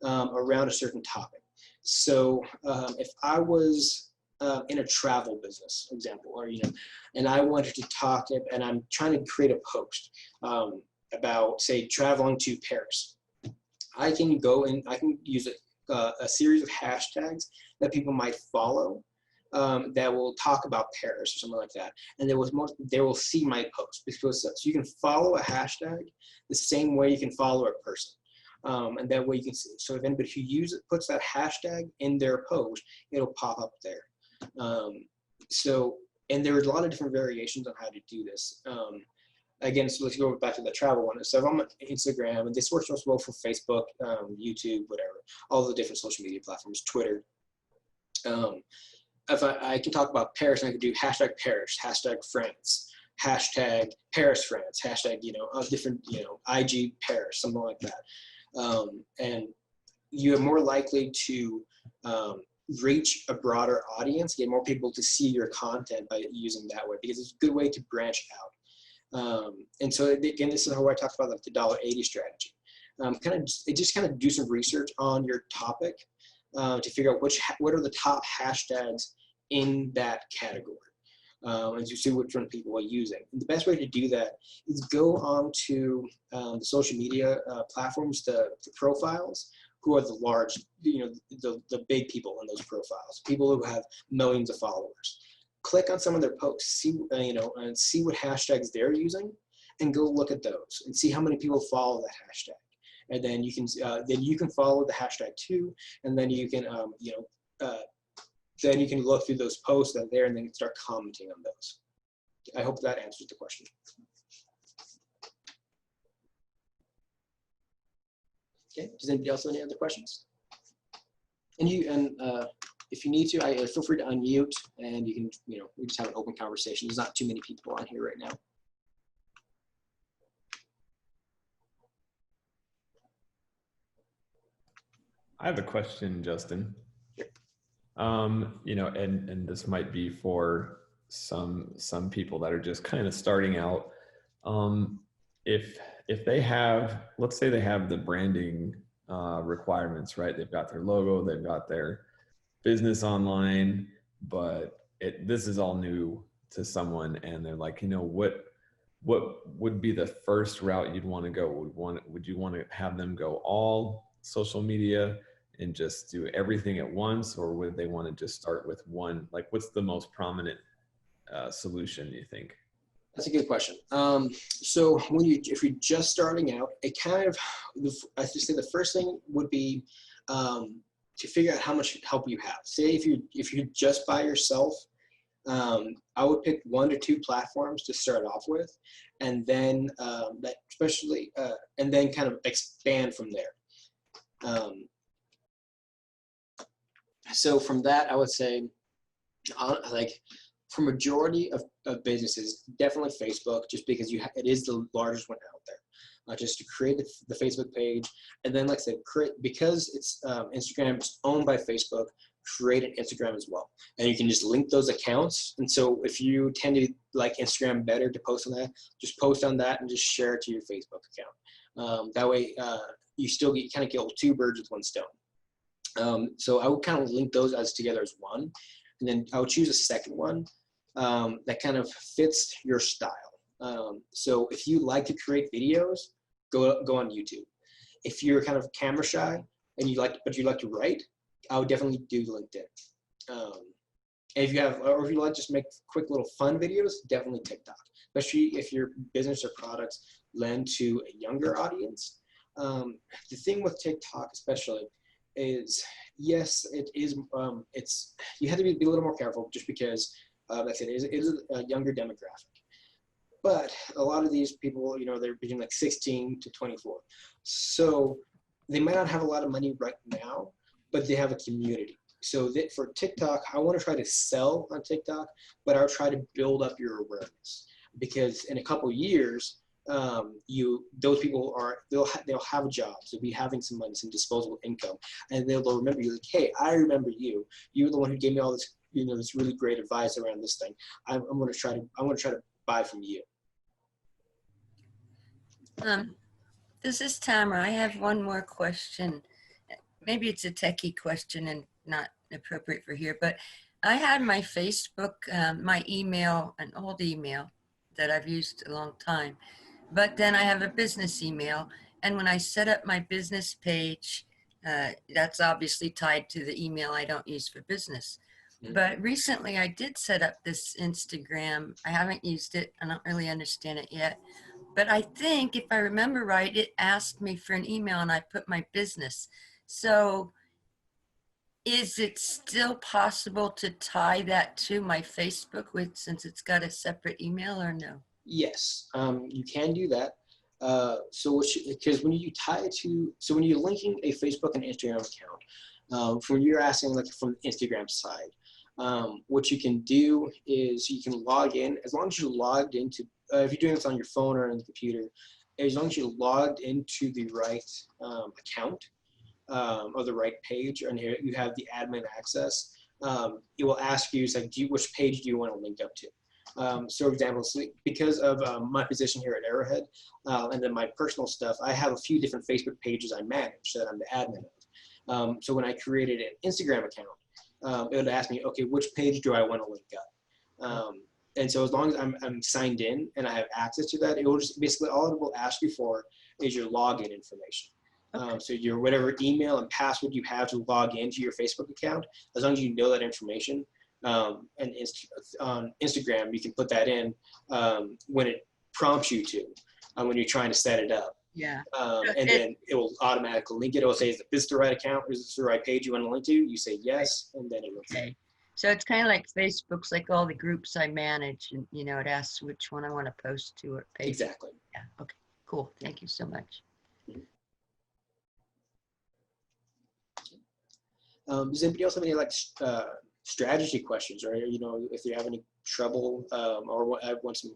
around a certain topic. So if I was in a travel business, example, or and I wanted to talk, and I'm trying to create a post about, say, traveling to Paris, I can go and I can use a series of hashtags that people might follow. That will talk about Paris or something like that, and they will see my post, because so you can follow a hashtag the same way you can follow a person, and that way you can see. So if anybody who puts that hashtag in their post, it'll pop up there. And there's a lot of different variations on how to do this. Again, so let's go back to the travel one. So if I'm on Instagram, and this works also well for Facebook, YouTube, whatever, all the different social media platforms, Twitter. If I can talk about Paris, and I could do hashtag Paris, hashtag France, hashtag Paris France, hashtag different IG Paris, something like that, and you are more likely to reach a broader audience, get more people to see your content by using that way, because it's a good way to branch out. And so again, this is how I talked about like the $1.80 strategy. Just kind of do some research on your topic to figure out what are the top hashtags in that category. And to see which one people are using. And the best way to do that is go on to the social media platforms, the profiles, who are the large, the big people in those profiles, people who have millions of followers. Click on some of their posts, see, and see what hashtags they're using, and go look at those and see how many people follow that hashtag. And then you can follow the hashtag too, and then you can then you can look through those posts that are there and then start commenting on those. I hope that answers the question. Okay, does anybody else have any other questions? And if you need to, feel free to unmute, and you can, we just have an open conversation. There's not too many people on here right now. I have a question, Justin. And this might be for some people that are just kind of starting out. If they have, let's say they have the branding requirements, right? They've got their logo, they've got their business online, but this is all new to someone, and they're like, what would be the first route you'd want to go? Would you want to have them go all social media and just do everything at once, or would they want to just start with one? Like, what's the most prominent solution, you think? That's a good question. So if you're just starting out, I just say the first thing would be to figure out how much help you have. Say if you're just by yourself, I would pick 1 to 2 platforms to start off with, and then and then kind of expand from there. So from that, I would say, for majority of businesses, definitely Facebook, just because it is the largest one out there. Just to create the Facebook page, and then, like I said, because it's Instagram is owned by Facebook, create an Instagram as well, and you can just link those accounts. And so if you tend to like Instagram better to post on that, just post on that and just share it to your Facebook account. That way, you still kind of kill 2 birds with 1 stone. So I would kind of link those together as one, and then I would choose a second one that kind of fits your style. So if you like to create videos, go on YouTube. If you're kind of camera shy and you like to write, I would definitely do LinkedIn. And if you like just make quick little fun videos, definitely TikTok. Especially if your business or products lend to a younger audience. The thing with TikTok, especially, is yes, it is. You have to be a little more careful, just because, like I said, it is a younger demographic. But a lot of these people, they're between like 16 to 24, so they might not have a lot of money right now, but they have a community. So that for TikTok, I want to try to sell on TikTok, but I'll try to build up your awareness, because in a couple years, those people they'll have jobs, they'll be having some money, some disposable income, and they'll remember you, like, hey, I remember you. You were the one who gave me all this, this really great advice around this thing. I'm going to try to buy from you. This is Tamara. I have one more question. Maybe it's a techie question and not appropriate for here, but I had my Facebook, my email, an old email that I've used a long time, but then I have a business email, and when I set up my business page, that's obviously tied to the email I don't use for business. Mm-hmm. But recently I did set up this Instagram. I haven't used it. I don't really understand it yet. But I think, if I remember right, it asked me for an email and I put my business. So is it still possible to tie that to my Facebook since it's got a separate email, or no? Yes, you can do that. Because when you tie it to, so when you're linking a Facebook and Instagram account, when you're asking like from the Instagram side, what you can do is you can log in, as long as you're logged into, if you're doing this on your phone or on the computer, as long as you're logged into the right account or the right page, and here you have the admin access, it will ask you, it's like, which page do you want to link up to? So, for example, because of my position here at Arrowhead, and then my personal stuff, I have a few different Facebook pages I manage that I'm the admin of. So when I created an Instagram account, it would ask me, okay, which page do I want to link up? And so as long as I'm signed in and I have access to that, it will just basically all it will ask you for is your login information. So your whatever email and password you have to log into your Facebook account, as long as you know that information, and on Instagram, you can put that in when it prompts you to, when you're trying to set it up. Yeah. And then it will automatically link it. It will say, is this the right account? Is this the right page you want to link to? You say yes, and then it will. Okay. So it's kind of like Facebook's like all the groups I manage, and it asks which one I want to post to or page. Exactly. Yeah. Okay. Cool. Thank you so much. Does anybody else have any strategy questions, or if you have any trouble or I want some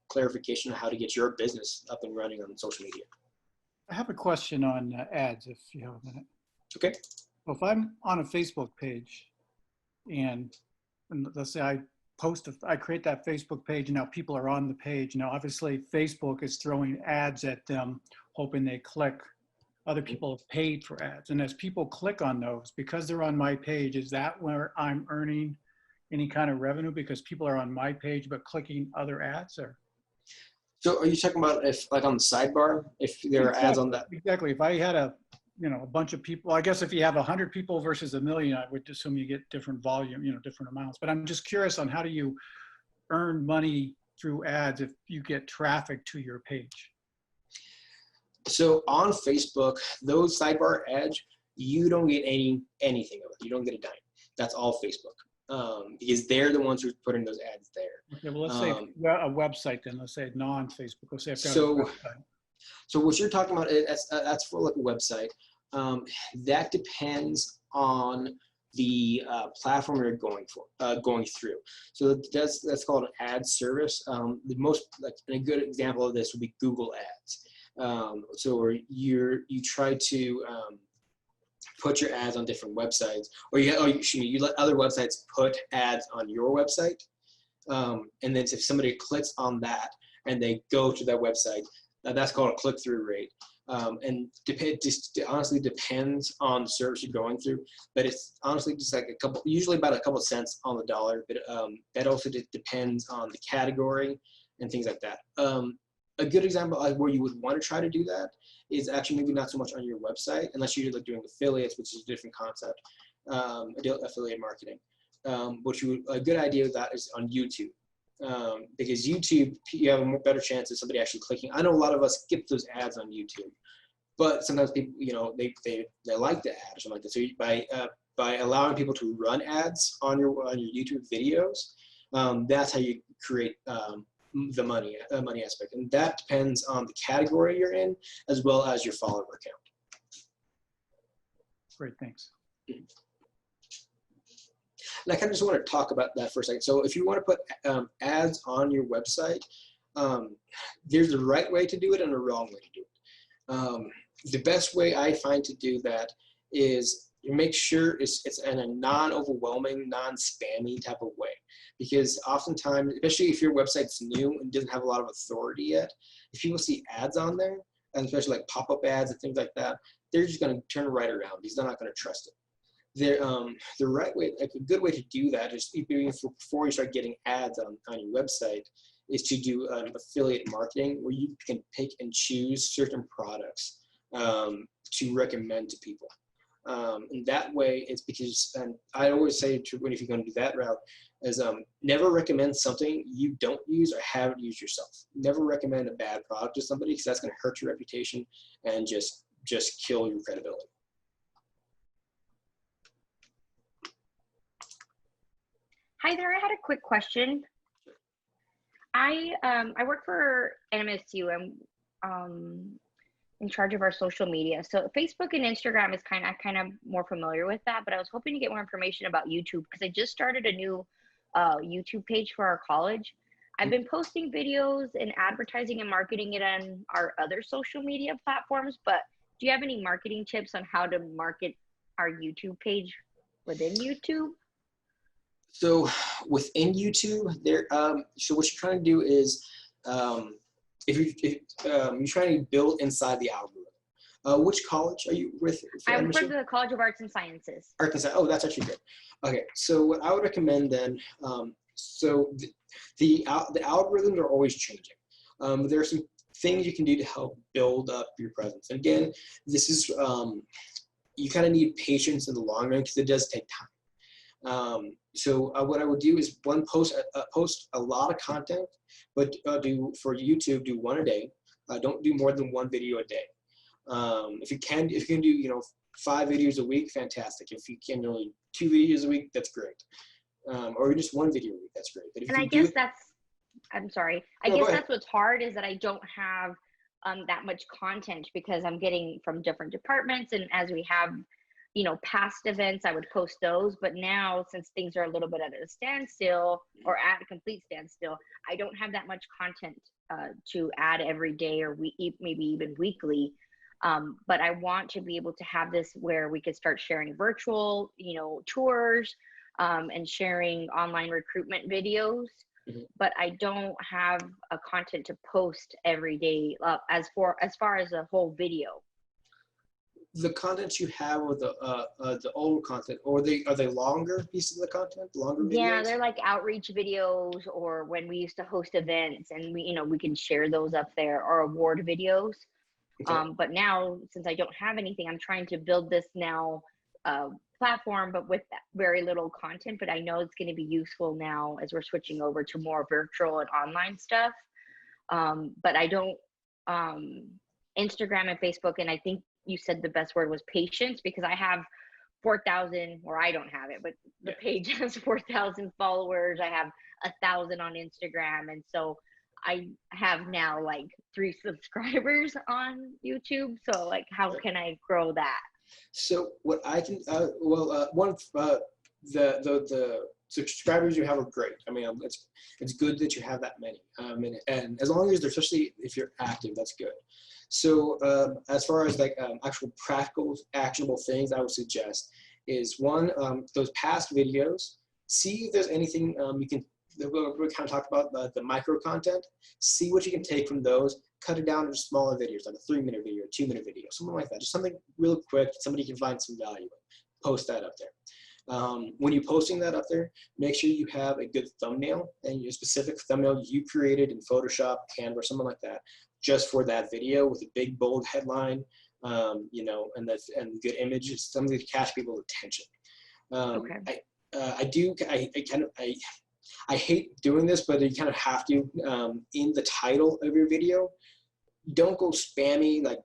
clarification on how to get your business up and running on social media? I have a question on ads, if you have a minute. Okay. Well, if I'm on a Facebook page and let's say I create that Facebook page and now people are on the page. Now, obviously Facebook is throwing ads at them, hoping they click. Other people have paid for ads. And as people click on those, because they're on my page, is that where I'm earning any kind of revenue because people are on my page but clicking other ads? Or So are you talking about if like on the sidebar, if there are ads on that? Exactly. If I had a bunch of people, I guess if you have 100 people versus 1 million, I would assume you get different volume, different amounts. But I'm just curious on how do you earn money through ads if you get traffic to your page? So on Facebook, those sidebar ads, you don't get anything of it. You don't get a dime. That's all Facebook, because they're the ones who's putting those ads there. Okay, well, let's say a website then. Let's say non-Facebook. Let's say I've got a website. So what you're talking about, that's for like a website. That depends on the platform you're going through. So that's called an ad service. The most a good example of this would be Google Ads. So where you try to put your ads on different websites, or you let other websites put ads on your website, and then if somebody clicks on that and they go to that website, that's called a click-through rate. And just honestly depends on the service you're going through, but it's honestly just like usually about a couple of cents on the dollar. But that also depends on the category and things like that. A good example of where you would want to try to do that is actually maybe not so much on your website, unless you're like doing affiliates, which is a different concept, affiliate marketing. A good idea of that is on YouTube. Because YouTube, you have a better chance of somebody actually clicking. I know a lot of us skip those ads on YouTube, but sometimes people, they like the ad or something like that. So by allowing people to run ads on your YouTube videos, that's how you create the money aspect, and that depends on the category you're in as well as your follower count. Great, thanks. And I kind of just want to talk about that for a second. So if you want to put ads on your website, there's a right way to do it and a wrong way to do it. The best way I find to do that is you make sure it's in a non-overwhelming, non-spammy type of way. Because oftentimes, especially if your website's new and doesn't have a lot of authority yet, if people see ads on there, and especially like pop-up ads and things like that, they're just going to turn right around because they're not going to trust it. The right way, like a good way to do that is before you start getting ads on your website, is to do affiliate marketing where you can pick and choose certain products to recommend to people. And that way, it's because, and I always say if you're going to do that route, is never recommend something you don't use or haven't used yourself. Never recommend a bad product to somebody because that's going to hurt your reputation and just kill your credibility. Hi there, I had a quick question. I work for NMSU. I'm in charge of our social media. So Facebook and Instagram is kind of more familiar with that, but I was hoping to get more information about YouTube because I just started a new YouTube page for our college. I've been posting videos and advertising and marketing it on our other social media platforms, but do you have any marketing tips on how to market our YouTube page within YouTube? So within YouTube, so what you're trying to do is, if you're trying to build inside the algorithm. Which college are you with? I work for the College of Arts and Sciences. Arts and Science. Oh, that's actually good. Okay, so what I would recommend then, so the algorithms are always changing. There are some things you can do to help build up your presence. And again, this is, you kind of need patience in the long run because it does take time. So what I would do is post a lot of content, but for YouTube, do one a day. Don't do more than one video a day. If you can do 5 videos a week, fantastic. If you can only 2 videos a week, that's great. Or just 1 video a week, that's great. But if And I guess I'm sorry. I guess that's what's hard is that I don't have that much content because I'm getting from different departments, and as we have past events, I would post those. But now, since things are a little bit at a standstill or at a complete standstill, I don't have that much content to add every day or maybe even weekly. But I want to be able to have this where we could start sharing virtual, tours and sharing online recruitment videos. Mm-hmm. But I don't have a content to post every day as far as a whole video. The content you have, or the older content, or are they longer pieces of the content, longer videos? Yeah, they're like outreach videos, or when we used to host events, and we can share those up there, or award videos. Okay. But now, since I don't have anything, I'm trying to build this now platform, but with very little content. But I know it's going to be useful now as we're switching over to more virtual and online stuff. But I don't Instagram and Facebook, and I think you said the best word was patience, because I have 4,000, or I don't have it, but the page has 4,000 followers. I have 1,000 on Instagram, and so I have now like 3 subscribers on YouTube. So like, how can I grow that? So what I can, the subscribers you have are great. I mean, it's good that you have that many. And as long as especially if you're active, that's good. So as far as like actual practical, actionable things, I would suggest is one, those past videos, see if there's anything you can, we kind of talked about the micro content, see what you can take from those, cut it down into smaller videos, like a 3-minute video, 2-minute video, something like that. Just something real quick, somebody can find some value in. Post that up there. When you're posting that up there, make sure you have a good thumbnail, and your specific thumbnail you created in Photoshop, Canva, or something like that, just for that video with a big bold headline, and good images, something to catch people's attention. Okay. I hate doing this, but you kind of have to, in the title of your video, don't go spammy, like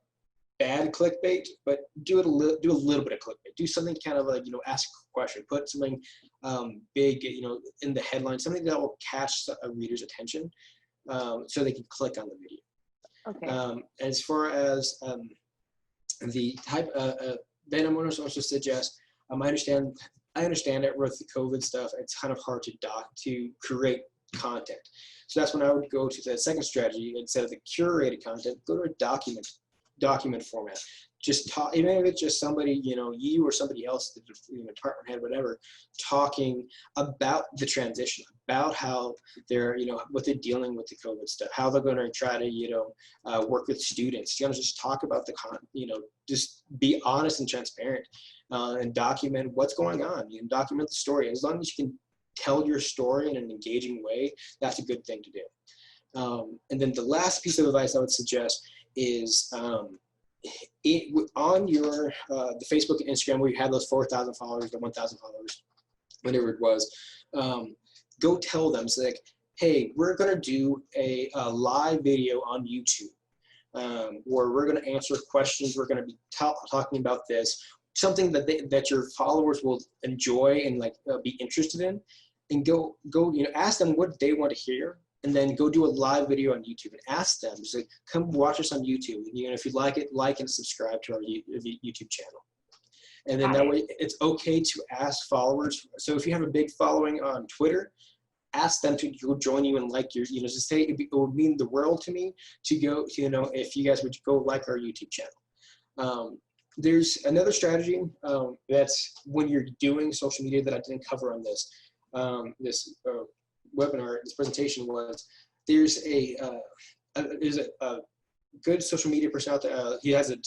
bad clickbait, but do a little bit of clickbait. Do something kind of like, ask a question, put something big, in the headline, something that will catch a reader's attention, so they can click on the video. Okay. As far as the type, then I'm going to also suggest, I understand it with the COVID stuff. It's kind of hard to create content. So that's when I would go to the second strategy. Instead of the curated content, go to a document format. Just talk, even if it's just somebody, you or somebody else, the department head, whatever, talking about the transition, about how they're, what they're dealing with the COVID stuff, how they're going to try to, work with students. Just talk about just be honest and transparent, and document what's going on. You can document the story. As long as you can tell your story in an engaging way, that's a good thing to do. And then the last piece of advice I would suggest is, on your the Facebook and Instagram where you have those 4,000 followers or 1,000 followers, whatever it was, go tell them, so like, hey, we're going to do a live video on YouTube, where we're going to answer questions. We're going to be talking about this, something that your followers will enjoy and be interested in, and go ask them what they want to hear. And then go do a live video on YouTube and ask them, just like, come watch us on YouTube. And, if you like it, like and subscribe to our YouTube channel. And then that way it's okay to ask followers. So if you have a big following on Twitter, ask them to go join you and like your, just say it would mean the world to me to go, if you guys would go like our YouTube channel. There's another strategy that's when you're doing social media that I didn't cover on this. this webinar, this presentation was, there's a good social media person out there. He has a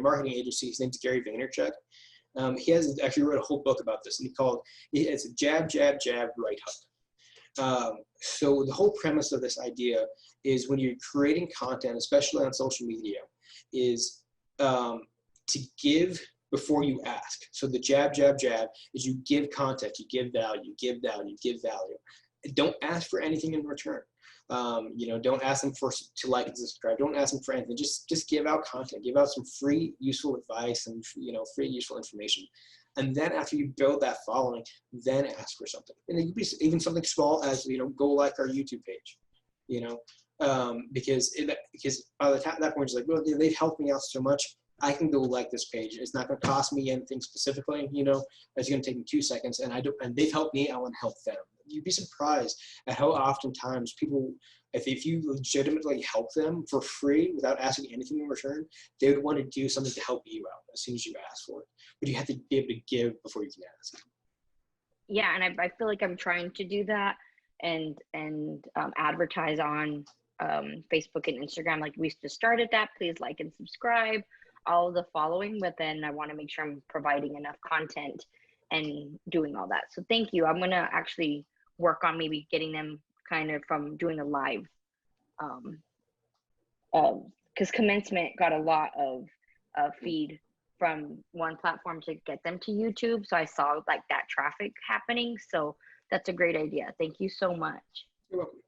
marketing agency. His name's Gary Vaynerchuk. He has actually wrote a whole book about this, and it's a jab, jab, jab, right hook. So the whole premise of this idea is when you're creating content, especially on social media, is to give before you ask. So the jab, jab, jab is you give content, you give value, give value, give value. Don't ask for anything in return. Don't ask them to like and subscribe. Don't ask them for anything. Just give out content, give out some free, useful advice and, free, useful information. And then after you build that following, then ask for something. And it could be even something small as, go like our YouTube page, because by the time at that point, it's like, well, they've helped me out so much. I can go like this page. It's not going to cost me anything specifically, it's going to take me 2 seconds, and they've helped me, I want to help them. You'd be surprised at how oftentimes people, if you legitimately help them for free without asking anything in return, they would want to do something to help you out as soon as you ask for it. But you have to be able to give before you can ask. Yeah, and I feel like I'm trying to do that and advertise on Facebook and Instagram. Like, we just started that. Please like and subscribe, all of the following, but then I want to make sure I'm providing enough content and doing all that. So thank you. I'm going to actually work on maybe getting them kind of from doing a live, because commencement got a lot of feed from one platform to get them to YouTube. So I saw like that traffic happening. So that's a great idea. Thank you so much. You're welcome.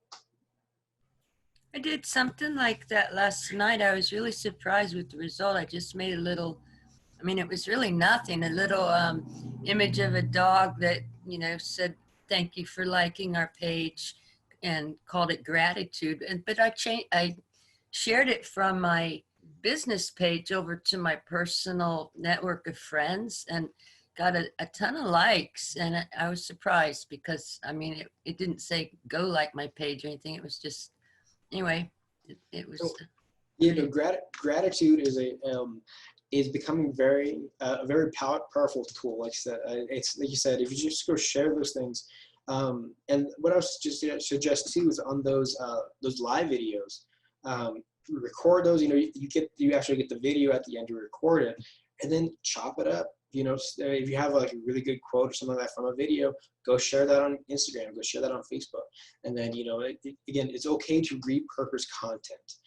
I did something like that last night. I was really surprised with the result. I just made a little, it was really nothing, a little image of a dog that, said, thank you for liking our page, and called it gratitude. But I shared it from my business page over to my personal network of friends and got a ton of likes. And I was surprised because, it didn't say go like my page or anything. It was just, anyway, it was. Gratitude is becoming a very powerful tool. Like I said, it's like you said, if you just go share those things, and what I was just suggest too is on those live videos, record those. You actually get the video at the end, you record it, and then chop it up. If you have like a really good quote or something like that from a video, go share that on Instagram, go share that on Facebook. And then, again, it's okay to repurpose content,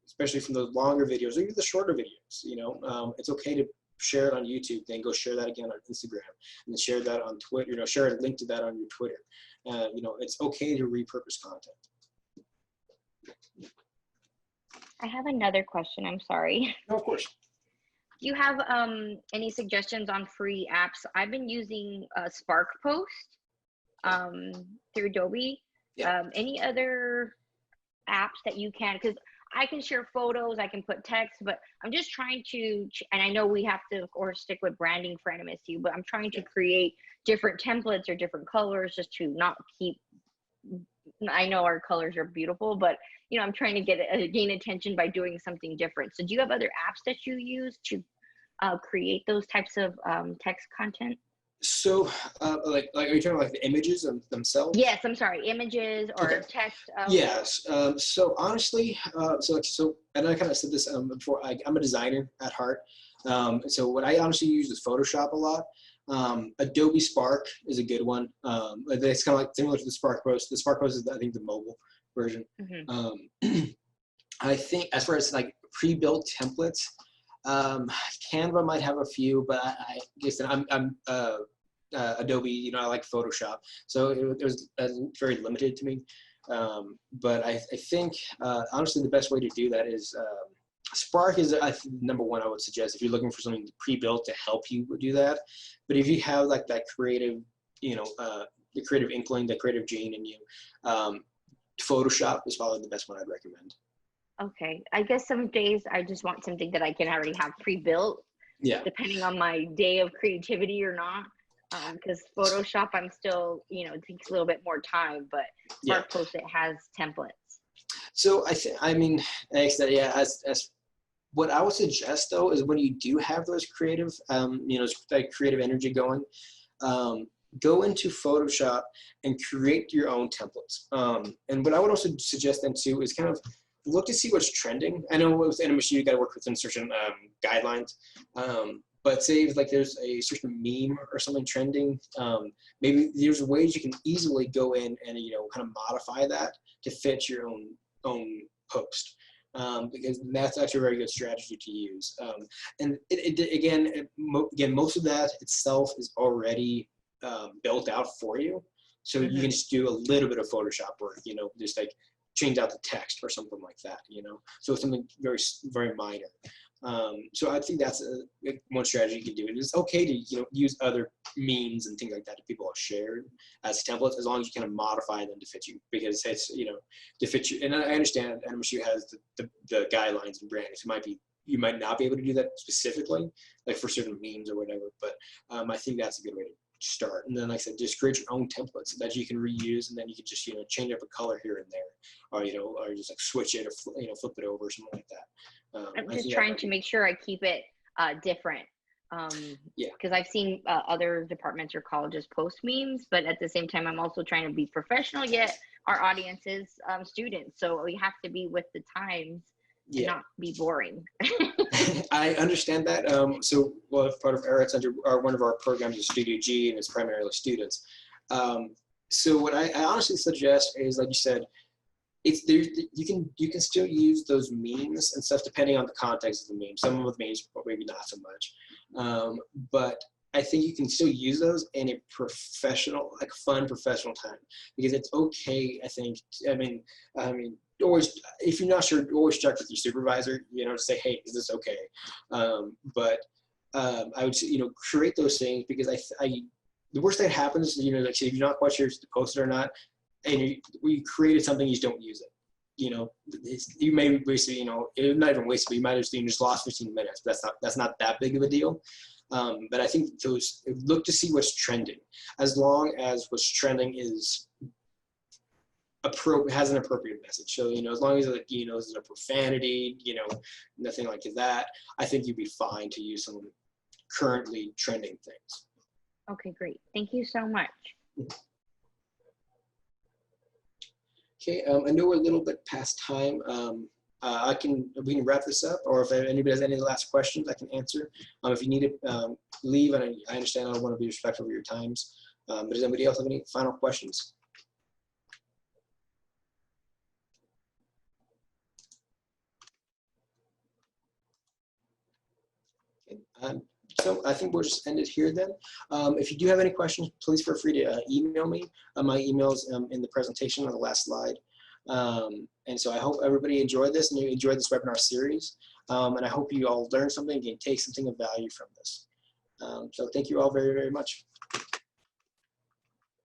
especially from those longer videos or even the shorter videos. It's okay to share it on YouTube, then go share that again on Instagram, and then share that on Twitter, share a link to that on your Twitter. It's okay to repurpose content. I have another question. I'm sorry. No, of course. Do you have any suggestions on free apps? I've been using Spark Post through Adobe. Yeah. Any other apps that you can, because I can share photos, I can put text, but I'm just trying to, and I know we have to, of course, stick with branding for NMSU, but I'm trying to create different templates or different colors just to not keep, I know our colors are beautiful, but I'm trying to gain attention by doing something different. So do you have other apps that you use to create those types of text content? So, like, are you talking about like the images themselves? Yes, I'm sorry, images or Okay. text. Yes. So honestly, and I kind of said this before. I'm a designer at heart. So what I honestly use is Photoshop a lot. Adobe Spark is a good one. It's kind of like similar to the Spark Post. The Spark Post is, I think, the mobile version. Mm-hmm. I think as far as like pre-built templates, Canva might have a few, but I guess I'm Adobe. I like Photoshop, so it was very limited to me. But I think honestly the best way to do that is Spark is number one I would suggest if you're looking for something pre-built to help you do that. But if you have like that creative, the creative inkling, the creative gene in you, Photoshop is probably the best one I'd recommend. Okay, I guess some days I just want something that I can already have pre-built. Yeah. Depending on my day of creativity or not. Because Photoshop, I'm still, it takes a little bit more time, but Spark Post, it has templates. So like I said, as what I would suggest though is when you do have those creative, that creative energy going, go into Photoshop and create your own templates. And what I would also suggest then too is kind of look to see what's trending. I know with NMSU you got to work within certain guidelines, but say if like there's a certain meme or something trending, maybe there's ways you can easily go in and kind of modify that to fit your own post. Because that's actually a very good strategy to use. And again, most of that itself is already built out for you. So you can just do a little bit of Photoshop work, just like change out the text or something like that, so it's something very, very minor. So I think that's one strategy you can do. It is okay to use other memes and things like that people have shared as templates, as long as you kind of modify them to fit you, because it's to fit you. And I understand NMSU has the guidelines and brandings. You might not be able to do that specifically, like for certain memes or whatever. But I think that's a good way to start. And then, like I said, just create your own templates that you can reuse, and then you can just change up a color here and there, or or just like switch it or flip it over or something like that. I'm just trying to make sure I keep it different. Because I've seen other departments or colleges post memes, but at the same time, I'm also trying to be professional, yet our audience is students. So we have to be with the times and not be boring. I understand that. So part of ERIT's one of our programs is Studio G, and it's primarily students. So what I honestly suggest is, like you said, you can still use those memes and stuff depending on the context of the meme. Some of the memes maybe not so much, but I think you can still use those in a professional, like fun professional time, because it's okay. I mean, always, if you're not sure, always check with your supervisor, to say, hey, is this okay? But I would say, create those things, because the worst that happens, like say if you're not quite sure if to post it or not, and we created something, you just don't use it. You may basically, it not even wasted, but you might have just lost 15 minutes. But that's not that big of a deal. But I think look to see what's trending. As long as what's trending is has an appropriate message. So as long as there's a profanity, nothing like that, I think you'd be fine to use some currently trending things. Okay, great. Thank you so much. Okay, I know we're a little bit past time. We can wrap this up, or if anybody has any last questions, I can answer. If you need to leave, and I understand, I want to be respectful of your times. But does anybody else have any final questions? Okay, so I think we'll just end it here then. If you do have any questions, please feel free to email me. My email is in the presentation on the last slide. And so I hope everybody enjoyed this, and you enjoyed this webinar series. And I hope you all learned something and take something of value from this. So thank you all very, very much.